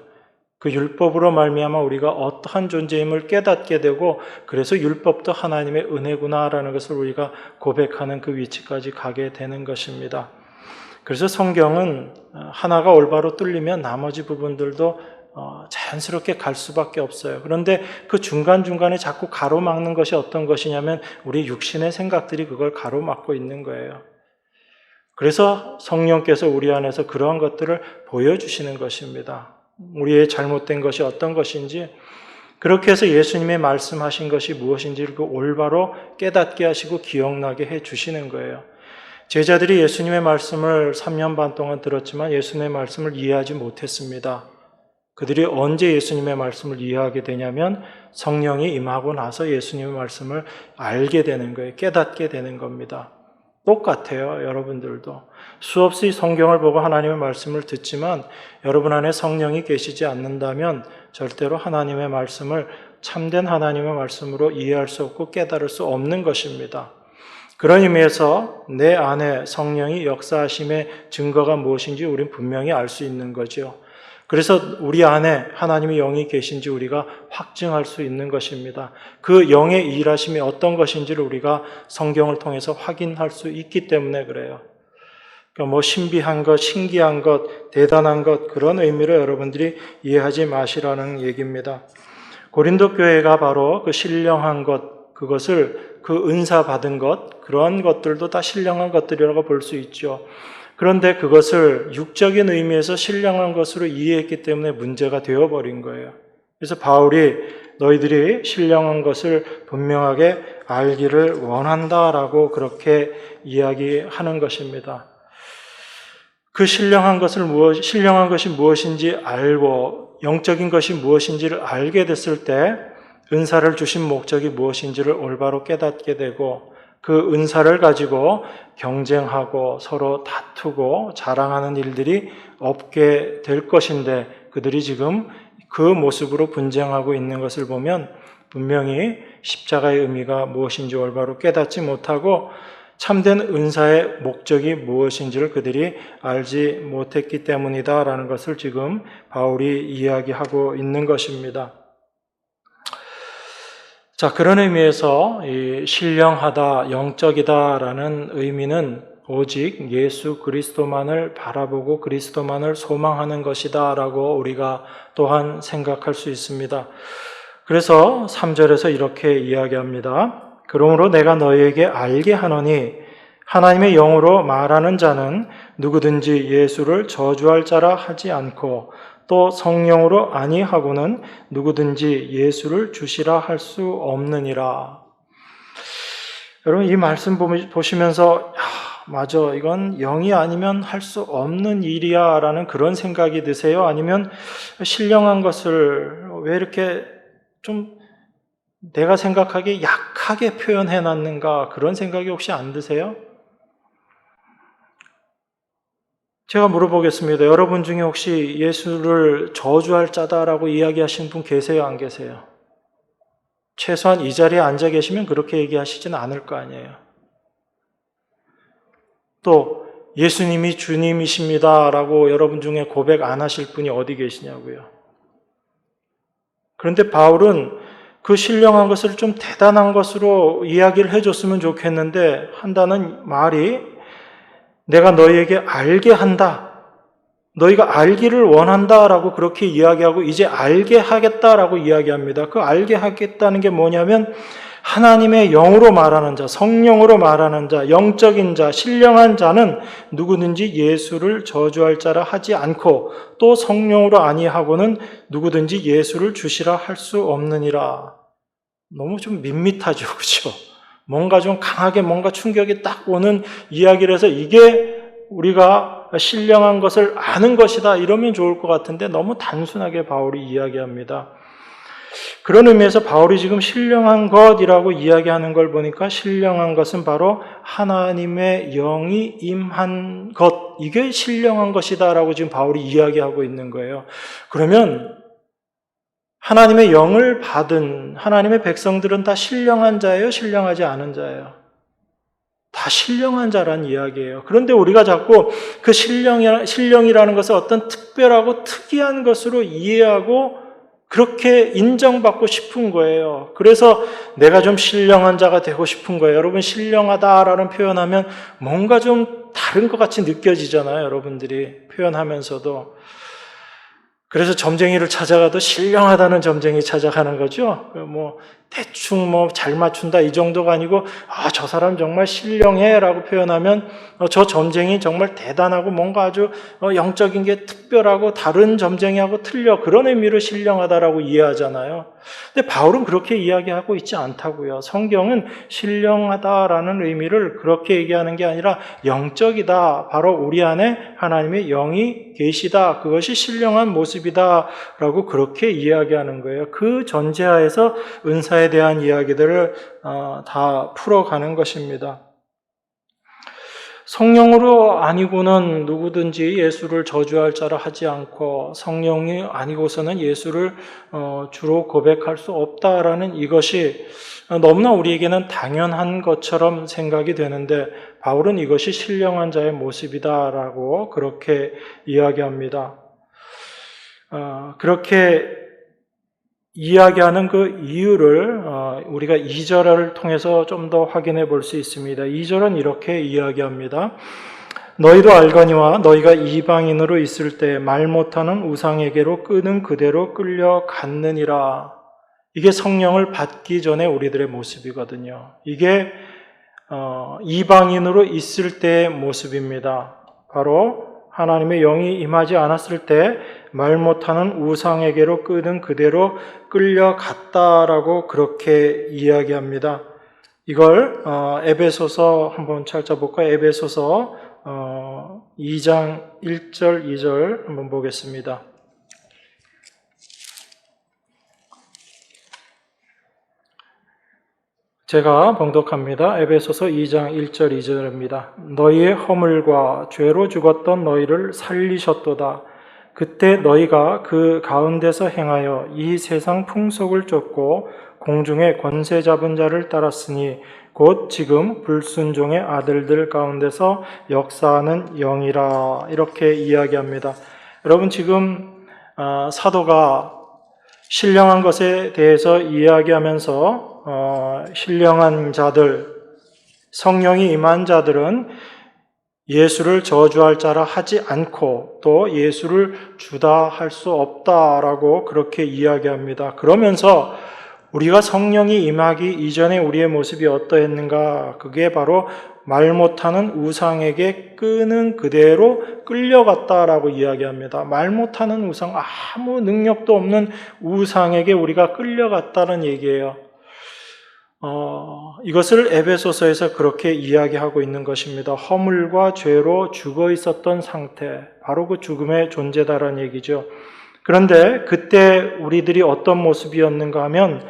그 율법으로 말미암아 우리가 어떠한 존재임을 깨닫게 되고 그래서 율법도 하나님의 은혜구나라는 것을 우리가 고백하는 그 위치까지 가게 되는 것입니다. 그래서 성경은 하나가 올바로 뚫리면 나머지 부분들도 자연스럽게 갈 수밖에 없어요. 그런데 그 중간중간에 자꾸 가로막는 것이 어떤 것이냐면 우리 육신의 생각들이 그걸 가로막고 있는 거예요. 그래서 성령께서 우리 안에서 그러한 것들을 보여주시는 것입니다. 우리의 잘못된 것이 어떤 것인지, 그렇게 해서 예수님의 말씀하신 것이 무엇인지를 그 올바로 깨닫게 하시고 기억나게 해주시는 거예요. 제자들이 예수님의 말씀을 3년 반 동안 들었지만 예수님의 말씀을 이해하지 못했습니다. 그들이 언제 예수님의 말씀을 이해하게 되냐면 성령이 임하고 나서 예수님의 말씀을 알게 되는 거예요. 깨닫게 되는 겁니다. 똑같아요. 여러분들도 수없이 성경을 보고 하나님의 말씀을 듣지만 여러분 안에 성령이 계시지 않는다면 절대로 하나님의 말씀을 참된 하나님의 말씀으로 이해할 수 없고 깨달을 수 없는 것입니다. 그런 의미에서 내 안에 성령이 역사하심의 증거가 무엇인지 우리는 분명히 알 수 있는 거죠. 그래서 우리 안에 하나님의 영이 계신지 우리가 확증할 수 있는 것입니다. 그 영의 일하심이 어떤 것인지를 우리가 성경을 통해서 확인할 수 있기 때문에 그래요. 그러니까 신비한 것, 신기한 것, 대단한 것, 그런 의미로 여러분들이 이해하지 마시라는 얘기입니다. 고린도 교회가 바로 그 신령한 것, 그것을 그 은사 받은 것, 그런 것들도 다 신령한 것들이라고 볼 수 있죠. 그런데 그것을 육적인 의미에서 신령한 것으로 이해했기 때문에 문제가 되어버린 거예요. 그래서 바울이 너희들이 신령한 것을 분명하게 알기를 원한다라고 그렇게 이야기하는 것입니다. 그 신령한 것이 무엇인지 알고 영적인 것이 무엇인지를 알게 됐을 때 은사를 주신 목적이 무엇인지를 올바로 깨닫게 되고 그 은사를 가지고 경쟁하고 서로 다투고 자랑하는 일들이 없게 될 것인데 그들이 지금 그 모습으로 분쟁하고 있는 것을 보면 분명히 십자가의 의미가 무엇인지 올바로 깨닫지 못하고 참된 은사의 목적이 무엇인지를 그들이 알지 못했기 때문이다라는 것을 지금 바울이 이야기하고 있는 것입니다. 자, 그런 의미에서 이 신령하다, 영적이다라는 의미는 오직 예수 그리스도만을 바라보고 그리스도만을 소망하는 것이다라고 우리가 또한 생각할 수 있습니다. 그래서 3절에서 이렇게 이야기합니다. 그러므로 내가 너희에게 알게 하노니 하나님의 영으로 말하는 자는 누구든지 예수를 저주할 자라 하지 않고 또 성령으로 아니하고는 누구든지 예수를 주시라 할 수 없느니라. 여러분 이 말씀 보시면서 맞아 이건 영이 아니면 할 수 없는 일이야 라는 그런 생각이 드세요? 아니면 신령한 것을 왜 이렇게 좀 내가 생각하기에 약하게 표현해놨는가 그런 생각이 혹시 안 드세요? 제가 물어보겠습니다. 여러분 중에 혹시 예수를 저주할 자다라고 이야기하시는 분 계세요, 안 계세요? 최소한 이 자리에 앉아 계시면 그렇게 얘기하시지는 않을 거 아니에요. 또 예수님이 주님이십니다라고 여러분 중에 고백 안 하실 분이 어디 계시냐고요. 그런데 바울은 그 신령한 것을 좀 대단한 것으로 이야기를 해줬으면 좋겠는데 한다는 말이 내가 너희에게 알게 한다. 너희가 알기를 원한다라고 그렇게 이야기하고 이제 알게 하겠다라고 이야기합니다. 그 알게 하겠다는 게 뭐냐면 하나님의 영으로 말하는 자, 성령으로 말하는 자, 영적인 자, 신령한 자는 누구든지 예수를 저주할 자라 하지 않고 또 성령으로 아니하고는 누구든지 예수를 주시라 할 수 없느니라. 너무 좀 밋밋하죠, 그렇죠? 뭔가 좀 강하게 뭔가 충격이 딱 오는 이야기를 해서 이게 우리가 신령한 것을 아는 것이다 이러면 좋을 것 같은데 너무 단순하게 바울이 이야기합니다. 그런 의미에서 바울이 지금 신령한 것이라고 이야기하는 걸 보니까 신령한 것은 바로 하나님의 영이 임한 것, 이게 신령한 것이다라고 지금 바울이 이야기하고 있는 거예요. 그러면 하나님의 영을 받은 하나님의 백성들은 다 신령한 자예요? 신령하지 않은 자예요? 다 신령한 자란 이야기예요. 그런데 우리가 자꾸 그 신령이라는 것을 어떤 특별하고 특이한 것으로 이해하고 그렇게 인정받고 싶은 거예요. 그래서 내가 좀 신령한 자가 되고 싶은 거예요. 여러분 신령하다라는 표현하면 뭔가 좀 다른 것 같이 느껴지잖아요. 여러분들이 표현하면서도. 그래서 점쟁이를 찾아가도 신령하다는 점쟁이 찾아가는 거죠. 대충 잘 맞춘다 이 정도가 아니고 저 사람 정말 신령해라고 표현하면 저 점쟁이 정말 대단하고 뭔가 아주 영적인 게 특별하고 다른 점쟁이하고 틀려 그런 의미로 신령하다라고 이해하잖아요. 근데 바울은 그렇게 이야기하고 있지 않다고요. 성경은 신령하다라는 의미를 그렇게 얘기하는 게 아니라 영적이다. 바로 우리 안에 하나님의 영이 계시다. 그것이 신령한 모습이다라고 그렇게 이야기하는 거예요. 그 전제하에서 은사에 대한 이야기들을 다 풀어가는 것입니다. 성령으로 아니고는 누구든지 예수를 저주할 자라 하지 않고 성령이 아니고서는 예수를 주로 고백할 수 없다라는 이것이 너무나 우리에게는 당연한 것처럼 생각이 되는데 바울은 이것이 신령한 자의 모습이다라고 그렇게 이야기합니다. 그렇게 이야기하는 그 이유를 우리가 2절을 통해서 좀 더 확인해 볼 수 있습니다. 2절은 이렇게 이야기합니다. 너희도 알거니와 너희가 이방인으로 있을 때 말 못하는 우상에게로 끄는 그대로 끌려갔느니라. 이게 성령을 받기 전에 우리들의 모습이거든요. 이게 이방인으로 있을 때의 모습입니다. 바로 하나님의 영이 임하지 않았을 때 말 못하는 우상에게로 끄는 그대로 끌려갔다라고 그렇게 이야기합니다. 이걸 에베소서 한번 찾아볼까요? 에베소서 2장 1절 2절 한번 보겠습니다. 제가 봉독합니다. 에베소서 2장 1절 2절입니다. 너희의 허물과 죄로 죽었던 너희를 살리셨도다. 그때 너희가 그 가운데서 행하여 이 세상 풍속을 쫓고 공중의 권세 잡은 자를 따랐으니 곧 지금 불순종의 아들들 가운데서 역사하는 영이라. 이렇게 이야기합니다. 여러분 지금 사도가 신령한 것에 대해서 이야기하면서 신령한 자들, 성령이 임한 자들은 예수를 저주할 자라 하지 않고 또 예수를 주다 할 수 없다라고 그렇게 이야기합니다. 그러면서 우리가 성령이 임하기 이전에 우리의 모습이 어떠했는가? 그게 바로 말 못하는 우상에게 끄는 그대로 끌려갔다라고 이야기합니다. 말 못하는 우상, 아무 능력도 없는 우상에게 우리가 끌려갔다는 얘기예요. 이것을 에베소서에서 그렇게 이야기하고 있는 것입니다. 허물과 죄로 죽어 있었던 상태, 바로 그 죽음의 존재다라는 얘기죠. 그런데 그때 우리들이 어떤 모습이었는가 하면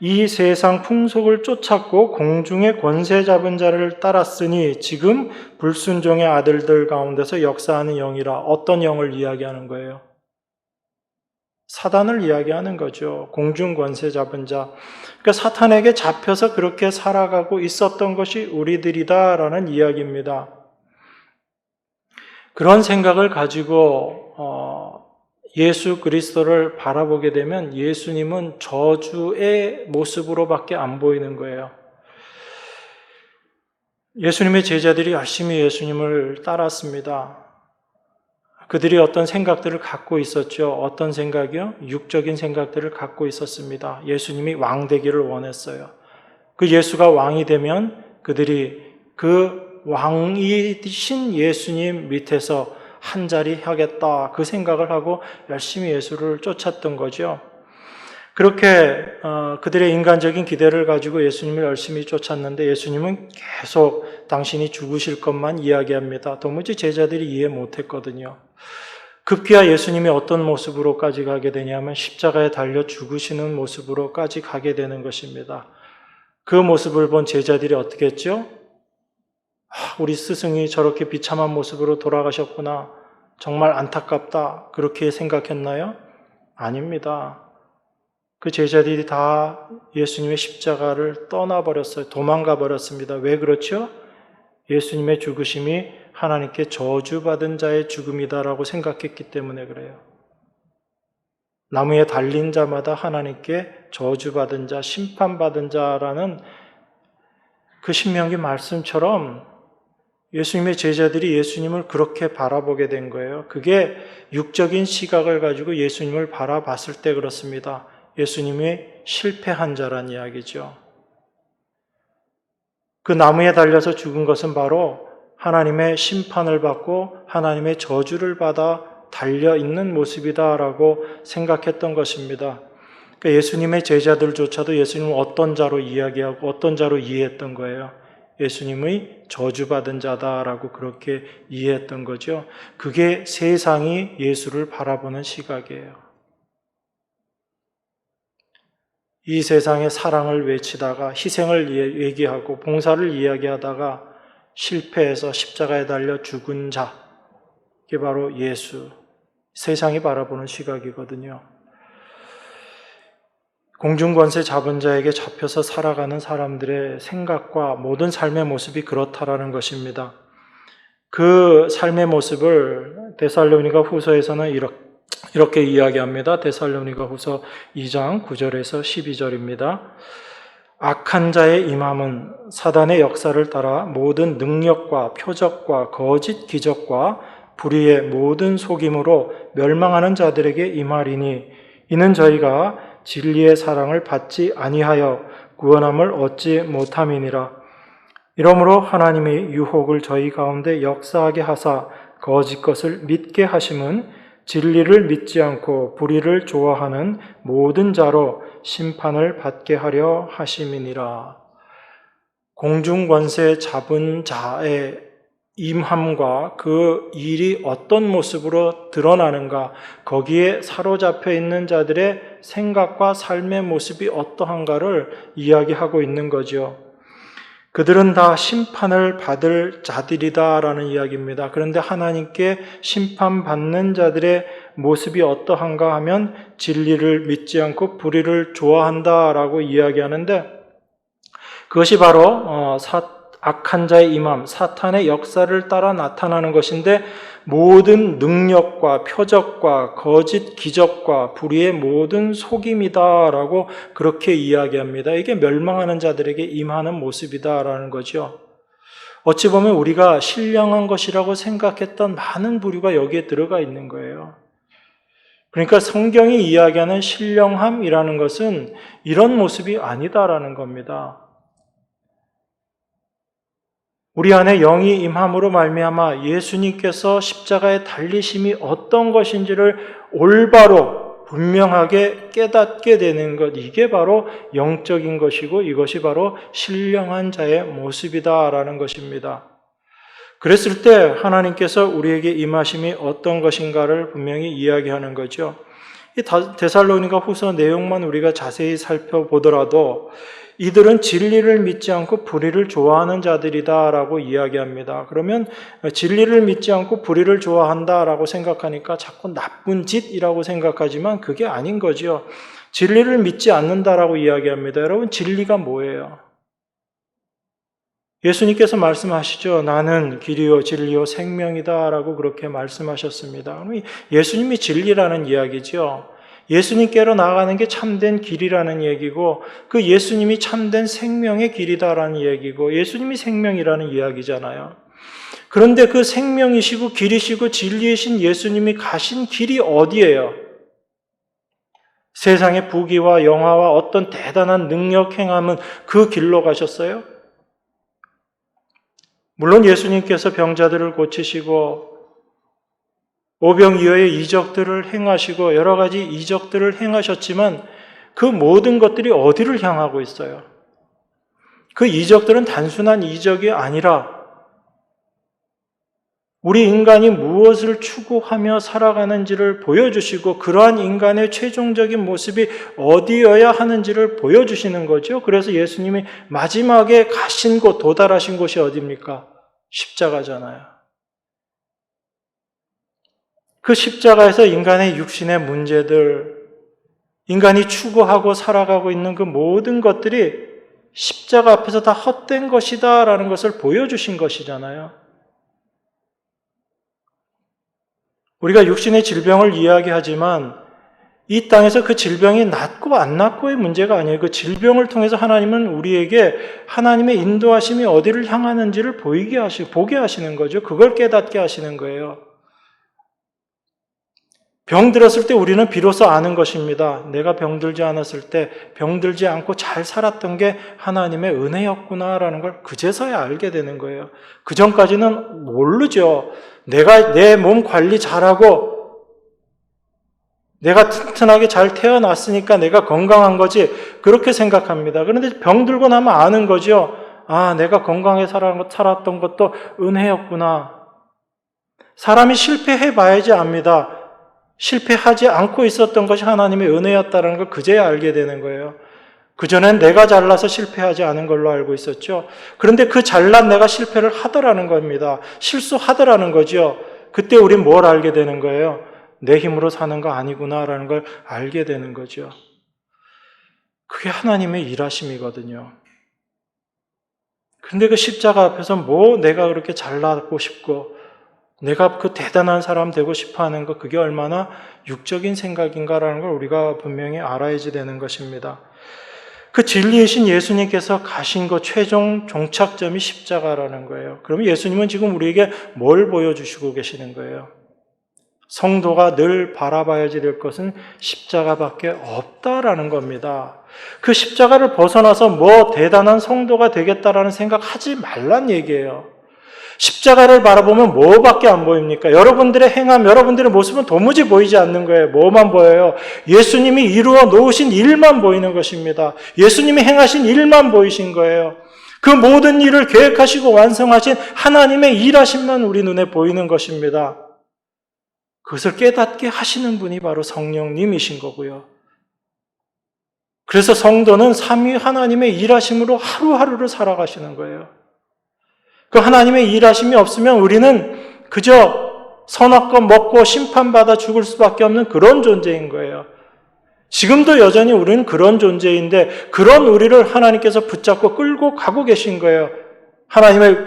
이 세상 풍속을 쫓았고 공중의 권세 잡은 자를 따랐으니 지금 불순종의 아들들 가운데서 역사하는 영이라. 어떤 영을 이야기하는 거예요? 사단을 이야기하는 거죠. 공중 권세 잡은 자. 그러니까 사탄에게 잡혀서 그렇게 살아가고 있었던 것이 우리들이다라는 이야기입니다. 그런 생각을 가지고 예수 그리스도를 바라보게 되면 예수님은 저주의 모습으로밖에 안 보이는 거예요. 예수님의 제자들이 열심히 예수님을 따랐습니다. 그들이 어떤 생각들을 갖고 있었죠. 어떤 생각이요? 육적인 생각들을 갖고 있었습니다. 예수님이 왕 되기를 원했어요. 그 예수가 왕이 되면 그들이 그 왕이신 예수님 밑에서 한 자리 하겠다, 그 생각을 하고 열심히 예수를 쫓았던 거죠. 그렇게 그들의 인간적인 기대를 가지고 예수님을 열심히 쫓았는데 예수님은 계속 당신이 죽으실 것만 이야기합니다. 도무지 제자들이 이해 못했거든요. 급기야 예수님이 어떤 모습으로까지 가게 되냐면 십자가에 달려 죽으시는 모습으로까지 가게 되는 것입니다. 그 모습을 본 제자들이 어떻게 했죠? 우리 스승이 저렇게 비참한 모습으로 돌아가셨구나. 정말 안타깝다. 그렇게 생각했나요? 아닙니다. 그 제자들이 다 예수님의 십자가를 떠나버렸어요. 도망가 버렸습니다. 왜 그렇죠? 예수님의 죽으심이 하나님께 저주받은 자의 죽음이다라고 생각했기 때문에 그래요. 나무에 달린 자마다 하나님께 저주받은 자, 심판받은 자라는 그 신명기 말씀처럼 예수님의 제자들이 예수님을 그렇게 바라보게 된 거예요. 그게 육적인 시각을 가지고 예수님을 바라봤을 때 그렇습니다. 예수님이 실패한 자란 이야기죠. 그 나무에 달려서 죽은 것은 바로 하나님의 심판을 받고 하나님의 저주를 받아 달려있는 모습이다라고 생각했던 것입니다. 그러니까 예수님의 제자들조차도 예수님을 어떤 자로 이야기하고 어떤 자로 이해했던 거예요. 예수님의 저주받은 자다라고 그렇게 이해했던 거죠. 그게 세상이 예수를 바라보는 시각이에요. 이 세상의 사랑을 외치다가 희생을 얘기하고 봉사를 이야기하다가 실패해서 십자가에 달려 죽은 자, 이게 바로 예수, 세상이 바라보는 시각이거든요. 공중권세 잡은 자에게 잡혀서 살아가는 사람들의 생각과 모든 삶의 모습이 그렇다라는 것입니다. 그 삶의 모습을 데살로니가 후서에서는 이렇게 이야기합니다. 데살로니가 후서 2장 9절에서 12절입니다. 악한 자의 임함은 사단의 역사를 따라 모든 능력과 표적과 거짓 기적과 불의의 모든 속임으로 멸망하는 자들에게 임하리니 이는 저희가 진리의 사랑을 받지 아니하여 구원함을 얻지 못함이니라. 이러므로 하나님의 유혹을 저희 가운데 역사하게 하사 거짓 것을 믿게 하심은 진리를 믿지 않고 불의를 좋아하는 모든 자로 심판을 받게 하려 하심이니라. 공중권세 잡은 자의 임함과 그 일이 어떤 모습으로 드러나는가, 거기에 사로잡혀 있는 자들의 생각과 삶의 모습이 어떠한가를 이야기하고 있는 거죠. 그들은 다 심판을 받을 자들이다라는 이야기입니다. 그런데 하나님께 심판받는 자들의 모습이 어떠한가 하면 진리를 믿지 않고 불의를 좋아한다라고 이야기하는데, 그것이 바로 악한 자의 임함, 사탄의 역사를 따라 나타나는 것인데 모든 능력과 표적과 거짓 기적과 불의의 모든 속임이다라고 그렇게 이야기합니다. 이게 멸망하는 자들에게 임하는 모습이다라는 거죠. 어찌 보면 우리가 신령한 것이라고 생각했던 많은 부류가 여기에 들어가 있는 거예요. 그러니까 성경이 이야기하는 신령함이라는 것은 이런 모습이 아니다라는 겁니다. 우리 안에 영이 임함으로 말미암아 예수님께서 십자가에 달리심이 어떤 것인지를 올바로 분명하게 깨닫게 되는 것, 이게 바로 영적인 것이고 이것이 바로 신령한 자의 모습이다라는 것입니다. 그랬을 때 하나님께서 우리에게 임하심이 어떤 것인가를 분명히 이야기하는 거죠. 이 데살로니가 후서 내용만 우리가 자세히 살펴보더라도 이들은 진리를 믿지 않고 불의를 좋아하는 자들이다라고 이야기합니다. 그러면 진리를 믿지 않고 불의를 좋아한다라고 생각하니까 자꾸 나쁜 짓이라고 생각하지만 그게 아닌 거죠. 진리를 믿지 않는다라고 이야기합니다. 여러분, 진리가 뭐예요? 예수님께서 말씀하시죠. 나는 길이요 진리요 생명이다라고 그렇게 말씀하셨습니다. 예수님이 진리라는 이야기죠. 예수님께로 나아가는 게 참된 길이라는 얘기고 그 예수님이 참된 생명의 길이다라는 얘기고 예수님이 생명이라는 이야기잖아요. 그런데 그 생명이시고 길이시고 진리이신 예수님이 가신 길이 어디예요? 세상의 부귀와 영화와 어떤 대단한 능력 행함은 그 길로 가셨어요? 물론 예수님께서 병자들을 고치시고 오병이어의 이적들을 행하시고 여러 가지 이적들을 행하셨지만 그 모든 것들이 어디를 향하고 있어요? 그 이적들은 단순한 이적이 아니라 우리 인간이 무엇을 추구하며 살아가는지를 보여주시고 그러한 인간의 최종적인 모습이 어디여야 하는지를 보여주시는 거죠. 그래서 예수님이 마지막에 가신 곳, 도달하신 곳이 어디입니까? 십자가잖아요. 그 십자가에서 인간의 육신의 문제들, 인간이 추구하고 살아가고 있는 그 모든 것들이 십자가 앞에서 다 헛된 것이다라는 것을 보여주신 것이잖아요. 우리가 육신의 질병을 이야기하지만 이 땅에서 그 질병이 낫고 안 낫고의 문제가 아니에요. 그 질병을 통해서 하나님은 우리에게 하나님의 인도하심이 어디를 향하는지를 보게 하시는 거죠. 그걸 깨닫게 하시는 거예요. 병들었을 때 우리는 비로소 아는 것입니다. 내가 병들지 않았을 때 병들지 않고 잘 살았던 게 하나님의 은혜였구나라는 걸 그제서야 알게 되는 거예요. 그 전까지는 모르죠. 내가 내 몸 관리 잘하고 내가 튼튼하게 잘 태어났으니까 내가 건강한 거지 그렇게 생각합니다. 그런데 병들고 나면 아는 거죠. 아, 내가 건강하게 살았던 것도 은혜였구나. 사람이 실패해 봐야지 압니다. 실패하지 않고 있었던 것이 하나님의 은혜였다는 걸 그제야 알게 되는 거예요. 그전엔 내가 잘나서 실패하지 않은 걸로 알고 있었죠. 그런데 그 잘난 내가 실패를 하더라는 겁니다. 실수하더라는 거죠. 그때 우린 뭘 알게 되는 거예요? 내 힘으로 사는 거 아니구나라는 걸 알게 되는 거죠. 그게 하나님의 일하심이거든요. 그런데 그 십자가 앞에서 내가 그렇게 잘나고 싶고 내가 그 대단한 사람 되고 싶어 하는 것, 그게 얼마나 육적인 생각인가라는 걸 우리가 분명히 알아야지 되는 것입니다. 그 진리이신 예수님께서 가신 것 최종 종착점이 십자가라는 거예요. 그러면 예수님은 지금 우리에게 뭘 보여주시고 계시는 거예요? 성도가 늘 바라봐야지 될 것은 십자가밖에 없다라는 겁니다. 그 십자가를 벗어나서 대단한 성도가 되겠다라는 생각하지 말란 얘기예요. 십자가를 바라보면 뭐밖에 안 보입니까? 여러분들의 행함, 여러분들의 모습은 도무지 보이지 않는 거예요. 뭐만 보여요? 예수님이 이루어 놓으신 일만 보이는 것입니다. 예수님이 행하신 일만 보이신 거예요. 그 모든 일을 계획하시고 완성하신 하나님의 일하심만 우리 눈에 보이는 것입니다. 그것을 깨닫게 하시는 분이 바로 성령님이신 거고요. 그래서 성도는 삼위 하나님의 일하심으로 하루하루를 살아가시는 거예요. 그 하나님의 일하심이 없으면 우리는 그저 선악과 먹고 심판받아 죽을 수밖에 없는 그런 존재인 거예요. 지금도 여전히 우리는 그런 존재인데 그런 우리를 하나님께서 붙잡고 끌고 가고 계신 거예요. 하나님의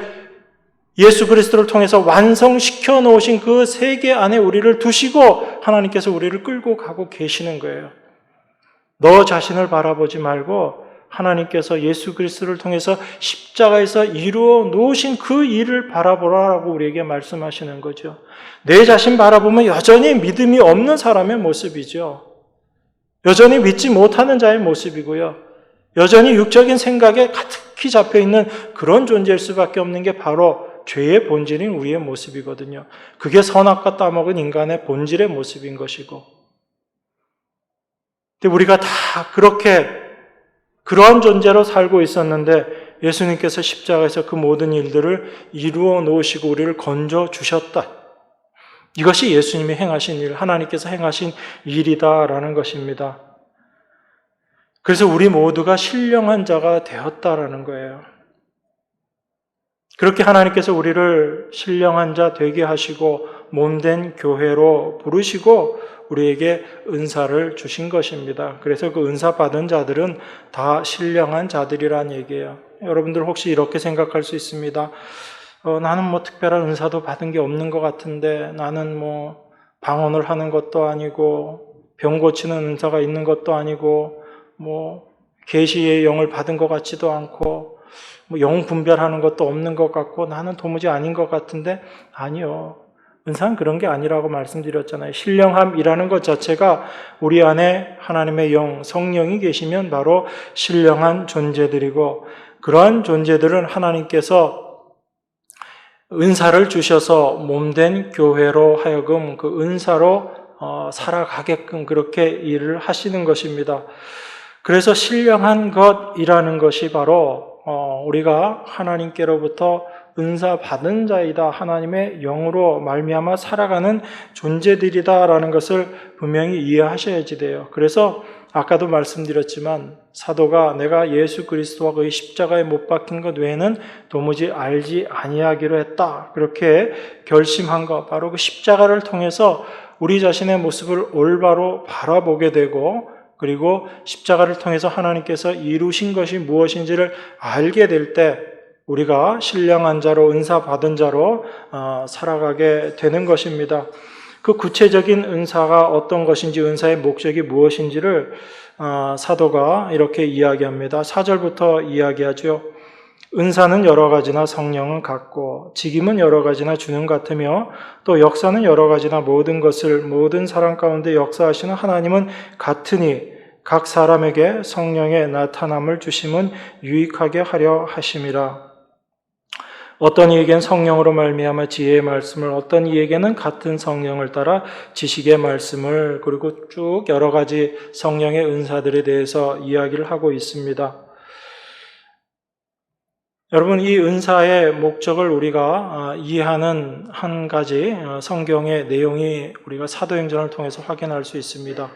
예수 그리스도를 통해서 완성시켜 놓으신 그 세계 안에 우리를 두시고 하나님께서 우리를 끌고 가고 계시는 거예요. 너 자신을 바라보지 말고 하나님께서 예수 그리스도를 통해서 십자가에서 이루어 놓으신 그 일을 바라보라고 우리에게 말씀하시는 거죠. 내 자신 바라보면 여전히 믿음이 없는 사람의 모습이죠. 여전히 믿지 못하는 자의 모습이고요. 여전히 육적인 생각에 가득히 잡혀있는 그런 존재일 수밖에 없는 게 바로 죄의 본질인 우리의 모습이거든요. 그게 선악과 따먹은 인간의 본질의 모습인 것이고. 근데 우리가 다 그러한 존재로 살고 있었는데 예수님께서 십자가에서 그 모든 일들을 이루어 놓으시고 우리를 건져 주셨다. 이것이 예수님이 행하신 일, 하나님께서 행하신 일이다라는 것입니다. 그래서 우리 모두가 신령한 자가 되었다라는 거예요. 그렇게 하나님께서 우리를 신령한 자 되게 하시고 몸된 교회로 부르시고 우리에게 은사를 주신 것입니다. 그래서 그 은사 받은 자들은 다 신령한 자들이란 얘기예요. 여러분들 혹시 이렇게 생각할 수 있습니다. 나는 뭐 특별한 은사도 받은 게 없는 것 같은데, 나는 뭐 방언을 하는 것도 아니고 병 고치는 은사가 있는 것도 아니고 뭐 계시의 영을 받은 것 같지도 않고 뭐 영 분별하는 것도 없는 것 같고 나는 도무지 아닌 것 같은데, 아니요. 은사는 그런 게 아니라고 말씀드렸잖아요. 신령함이라는 것 자체가 우리 안에 하나님의 영, 성령이 계시면 바로 신령한 존재들이고, 그러한 존재들은 하나님께서 은사를 주셔서 몸된 교회로 하여금 그 은사로 살아가게끔 그렇게 일을 하시는 것입니다. 그래서 신령한 것이라는 것이 바로 우리가 하나님께로부터 은사 받은 자이다, 하나님의 영으로 말미암아 살아가는 존재들이다라는 것을 분명히 이해하셔야지 돼요. 그래서 아까도 말씀드렸지만 사도가 내가 예수 그리스도와 그의 십자가에 못 박힌 것 외에는 도무지 알지 아니하기로 했다, 그렇게 결심한 것, 바로 그 십자가를 통해서 우리 자신의 모습을 올바로 바라보게 되고, 그리고 십자가를 통해서 하나님께서 이루신 것이 무엇인지를 알게 될 때 우리가 신령한 자로, 은사 받은 자로 살아가게 되는 것입니다. 그 구체적인 은사가 어떤 것인지, 은사의 목적이 무엇인지를 사도가 이렇게 이야기합니다. 4절부터 이야기하죠. 은사는 여러 가지나 성령은 같고 직임은 여러 가지나 주는 같으며 또 역사는 여러 가지나 모든 것을 모든 사람 가운데 역사하시는 하나님은 같으니 각 사람에게 성령의 나타남을 주심은 유익하게 하려 하심이라. 어떤 이에게는 성령으로 말미암아 지혜의 말씀을, 어떤 이에게는 같은 성령을 따라 지식의 말씀을, 그리고 쭉 여러 가지 성령의 은사들에 대해서 이야기를 하고 있습니다. 여러분, 이 은사의 목적을 우리가 이해하는 한 가지 성경의 내용이 우리가 사도행전을 통해서 확인할 수 있습니다.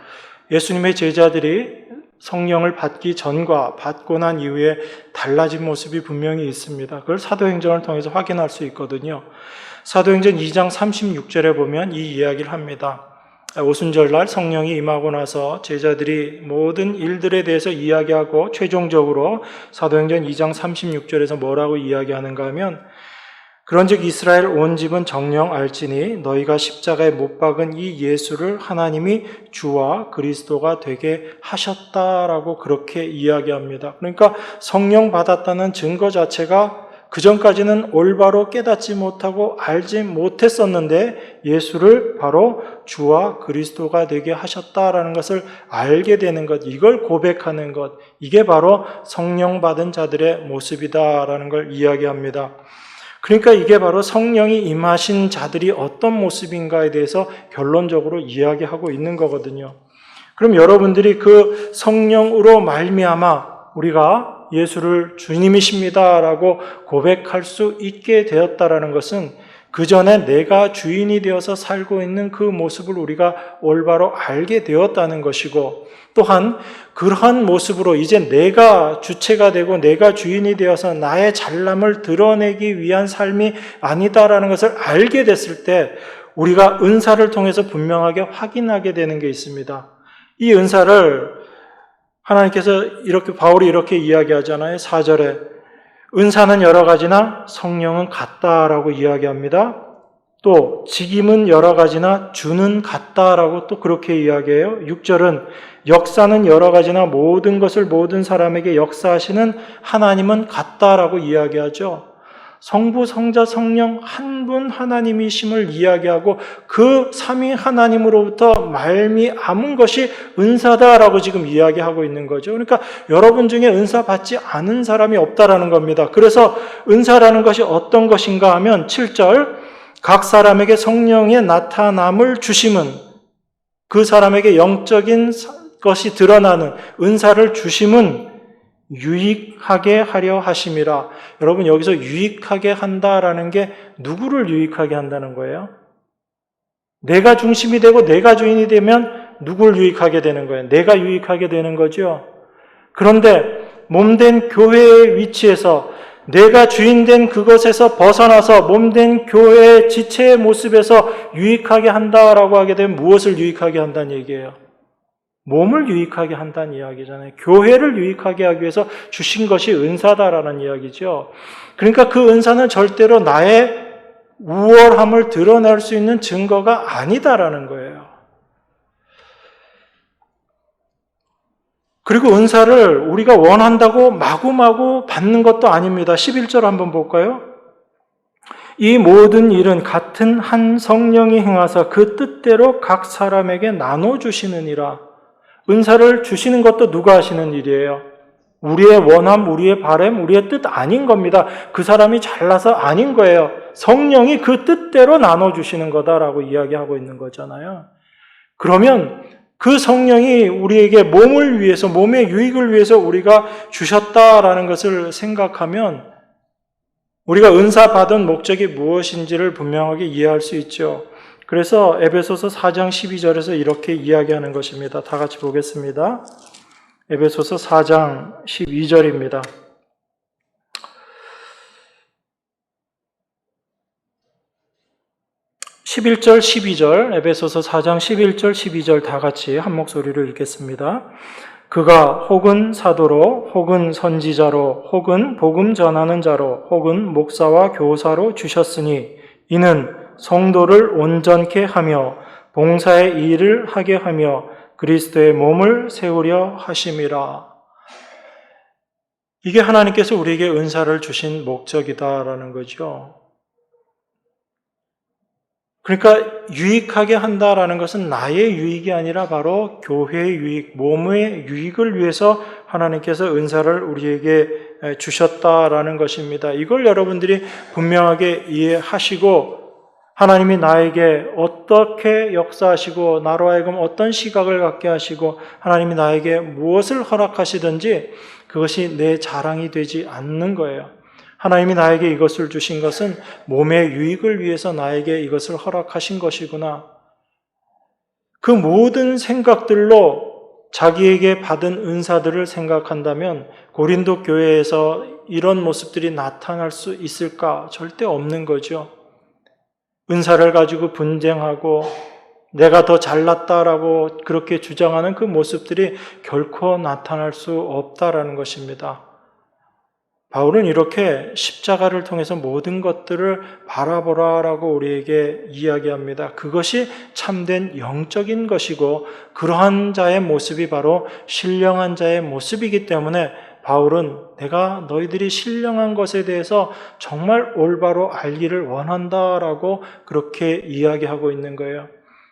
예수님의 제자들이 성령을 받기 전과 받고 난 이후에 달라진 모습이 분명히 있습니다. 그걸 사도행전을 통해서 확인할 수 있거든요. 사도행전 2장 36절에 보면 이 이야기를 합니다. 오순절날 성령이 임하고 나서 제자들이 모든 일들에 대해서 이야기하고 최종적으로 사도행전 2장 36절에서 뭐라고 이야기하는가 하면, 그런즉 이스라엘 온 집은 정령 알지니 너희가 십자가에 못 박은 이 예수를 하나님이 주와 그리스도가 되게 하셨다라고 그렇게 이야기합니다. 그러니까 성령 받았다는 증거 자체가 그전까지는 올바로 깨닫지 못하고 알지 못했었는데 예수를 바로 주와 그리스도가 되게 하셨다라는 것을 알게 되는 것, 이걸 고백하는 것, 이게 바로 성령 받은 자들의 모습이다라는 걸 이야기합니다. 그러니까 이게 바로 성령이 임하신 자들이 어떤 모습인가에 대해서 결론적으로 이야기하고 있는 거거든요. 그럼 여러분들이 그 성령으로 말미암아 우리가 예수를 주님이십니다라고 고백할 수 있게 되었다라는 것은 그 전에 내가 주인이 되어서 살고 있는 그 모습을 우리가 올바로 알게 되었다는 것이고, 또한 그러한 모습으로 이제 내가 주체가 되고 내가 주인이 되어서 나의 잘남을 드러내기 위한 삶이 아니다라는 것을 알게 됐을 때 우리가 은사를 통해서 분명하게 확인하게 되는 게 있습니다. 이 은사를 하나님께서 이렇게, 바울이 이렇게 이야기하잖아요. 4절에 은사는 여러 가지나 성령은 같다라고 이야기합니다. 또 직임은 여러 가지나 주는 같다라고 또 그렇게 이야기해요. 6절은 역사는 여러 가지나 모든 것을 모든 사람에게 역사하시는 하나님은 같다라고 이야기하죠. 성부, 성자, 성령 한 분 하나님이심을 이야기하고 그 삼위 하나님으로부터 말미암은 것이 은사다라고 지금 이야기하고 있는 거죠. 그러니까 여러분 중에 은사 받지 않은 사람이 없다라는 겁니다. 그래서 은사라는 것이 어떤 것인가 하면 7절 각 사람에게 성령의 나타남을 주심은, 그 사람에게 영적인 것이 드러나는 은사를 주심은 유익하게 하려 하심이라. 여러분, 여기서 유익하게 한다라는 게 누구를 유익하게 한다는 거예요? 내가 중심이 되고 내가 주인이 되면 누굴 유익하게 되는 거예요? 내가 유익하게 되는 거죠. 그런데 몸된 교회의 위치에서 내가 주인된 그것에서 벗어나서 몸된 교회의 지체의 모습에서 유익하게 한다라고 하게 되면 무엇을 유익하게 한다는 얘기예요? 몸을 유익하게 한다는 이야기잖아요. 교회를 유익하게 하기 위해서 주신 것이 은사다라는 이야기죠. 그러니까 그 은사는 절대로 나의 우월함을 드러낼 수 있는 증거가 아니다라는 거예요. 그리고 은사를 우리가 원한다고 마구마구 받는 것도 아닙니다. 11절 한번 볼까요? 이 모든 일은 같은 한 성령이 행하사 그 뜻대로 각 사람에게 나눠주시느니라. 은사를 주시는 것도 누가 하시는 일이에요? 우리의 원함, 우리의 바람, 우리의 뜻 아닌 겁니다. 그 사람이 잘나서 아닌 거예요. 성령이 그 뜻대로 나눠주시는 거다라고 이야기하고 있는 거잖아요. 그러면 그 성령이 우리에게 몸을 위해서, 몸의 유익을 위해서 우리가 주셨다라는 것을 생각하면 우리가 은사 받은 목적이 무엇인지를 분명하게 이해할 수 있죠. 그래서 에베소서 4장 12절에서 이렇게 이야기하는 것입니다. 다 같이 보겠습니다. 에베소서 4장 12절입니다. (11절) (12절) 에베소서 4장 11절 12절 다 같이 한 목소리로 읽겠습니다. 그가 혹은 사도로 혹은 선지자로 혹은 복음 전하는 자로 혹은 목사와 교사로 주셨으니 이는 성도를 온전케 하며 봉사의 일을 하게 하며 그리스도의 몸을 세우려 하심이라. 이게 하나님께서 우리에게 은사를 주신 목적이다라는 거죠. 그러니까 유익하게 한다라는 것은 나의 유익이 아니라 바로 교회의 유익, 몸의 유익을 위해서 하나님께서 은사를 우리에게 주셨다라는 것입니다. 이걸 여러분들이 분명하게 이해하시고 하나님이 나에게 어떻게 역사하시고 나로 하여금 어떤 시각을 갖게 하시고 하나님이 나에게 무엇을 허락하시든지 그것이 내 자랑이 되지 않는 거예요. 하나님이 나에게 이것을 주신 것은 몸의 유익을 위해서 나에게 이것을 허락하신 것이구나. 그 모든 생각들로 자기에게 받은 은사들을 생각한다면 고린도 교회에서 이런 모습들이 나타날 수 있을까? 절대 없는 거죠. 은사를 가지고 분쟁하고 내가 더 잘났다라고 그렇게 주장하는 그 모습들이 결코 나타날 수 없다라는 것입니다. 바울은 이렇게 십자가를 통해서 모든 것들을 바라보라라고 우리에게 이야기합니다. 그것이 참된 영적인 것이고 그러한 자의 모습이 바로 신령한 자의 모습이기 때문에 바울은 내가 너희들이 신령한 것에 대해서 정말 올바로 알기를 원한다라고 그렇게 이야기하고 있는 거예요.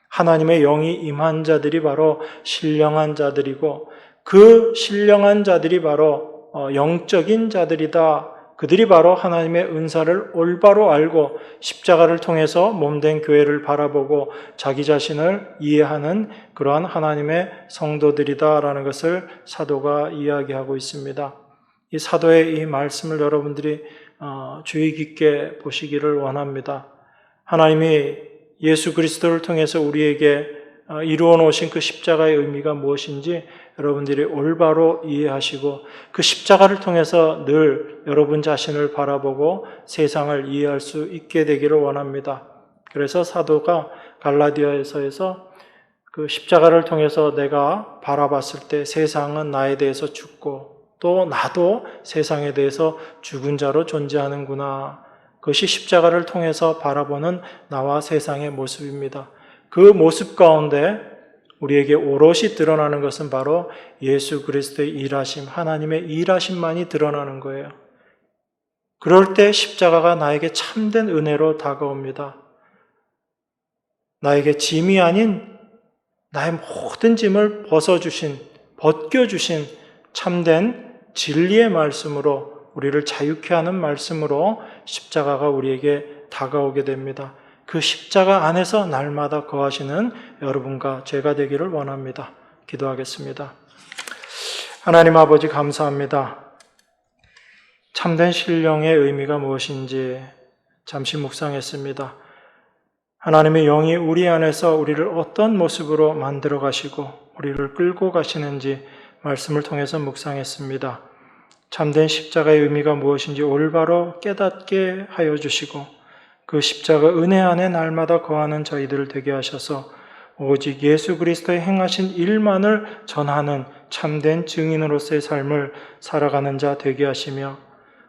하나님의 영이 임한 자들이 바로 신령한 자들이고 그 신령한 자들이 바로 영적인 자들이다. 그들이 바로 하나님의 은사를 올바로 알고 십자가를 통해서 몸된 교회를 바라보고 자기 자신을 이해하는 그러한 하나님의 성도들이다라는 것을 사도가 이야기하고 있습니다. 이 사도의 이 말씀을 여러분들이 주의 깊게 보시기를 원합니다. 하나님이 예수 그리스도를 통해서 우리에게 이루어 놓으신 그 십자가의 의미가 무엇인지 여러분들이 올바로 이해하시고 그 십자가를 통해서 늘 여러분 자신을 바라보고 세상을 이해할 수 있게 되기를 원합니다. 그래서 사도가 갈라디아서에서 그 십자가를 통해서 내가 바라봤을 때 세상은 나에 대해서 죽고 또 나도 세상에 대해서 죽은 자로 존재하는구나. 그것이 십자가를 통해서 바라보는 나와 세상의 모습입니다. 그 모습 가운데 우리에게 오롯이 드러나는 것은 바로 예수 그리스도의 일하심, 하나님의 일하심만이 드러나는 거예요. 그럴 때 십자가가 나에게 참된 은혜로 다가옵니다. 나에게 짐이 아닌 나의 모든 짐을 벗겨주신 참된 진리의 말씀으로 우리를 자유케 하는 말씀으로 십자가가 우리에게 다가오게 됩니다. 그 십자가 안에서 날마다 거하시는 여러분과 제가 되기를 원합니다. 기도하겠습니다. 하나님 아버지 감사합니다. 참된 신령의 의미가 무엇인지 잠시 묵상했습니다. 하나님의 영이 우리 안에서 우리를 어떤 모습으로 만들어 가시고 우리를 끌고 가시는지 말씀을 통해서 묵상했습니다. 참된 십자가의 의미가 무엇인지 올바로 깨닫게 하여 주시고 그 십자가 은혜 안에 날마다 거하는 저희들을 되게 하셔서 오직 예수 그리스도의 행하신 일만을 전하는 참된 증인으로서의 삶을 살아가는 자 되게 하시며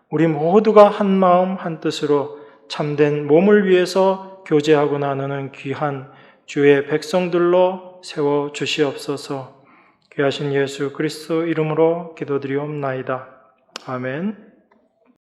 우리 모두가 한 마음 한 뜻으로 참된 몸을 위해서 교제하고 나누는 귀한 주의 백성들로 세워 주시옵소서. 귀하신 예수 그리스도 이름으로 기도드리옵나이다. 아멘.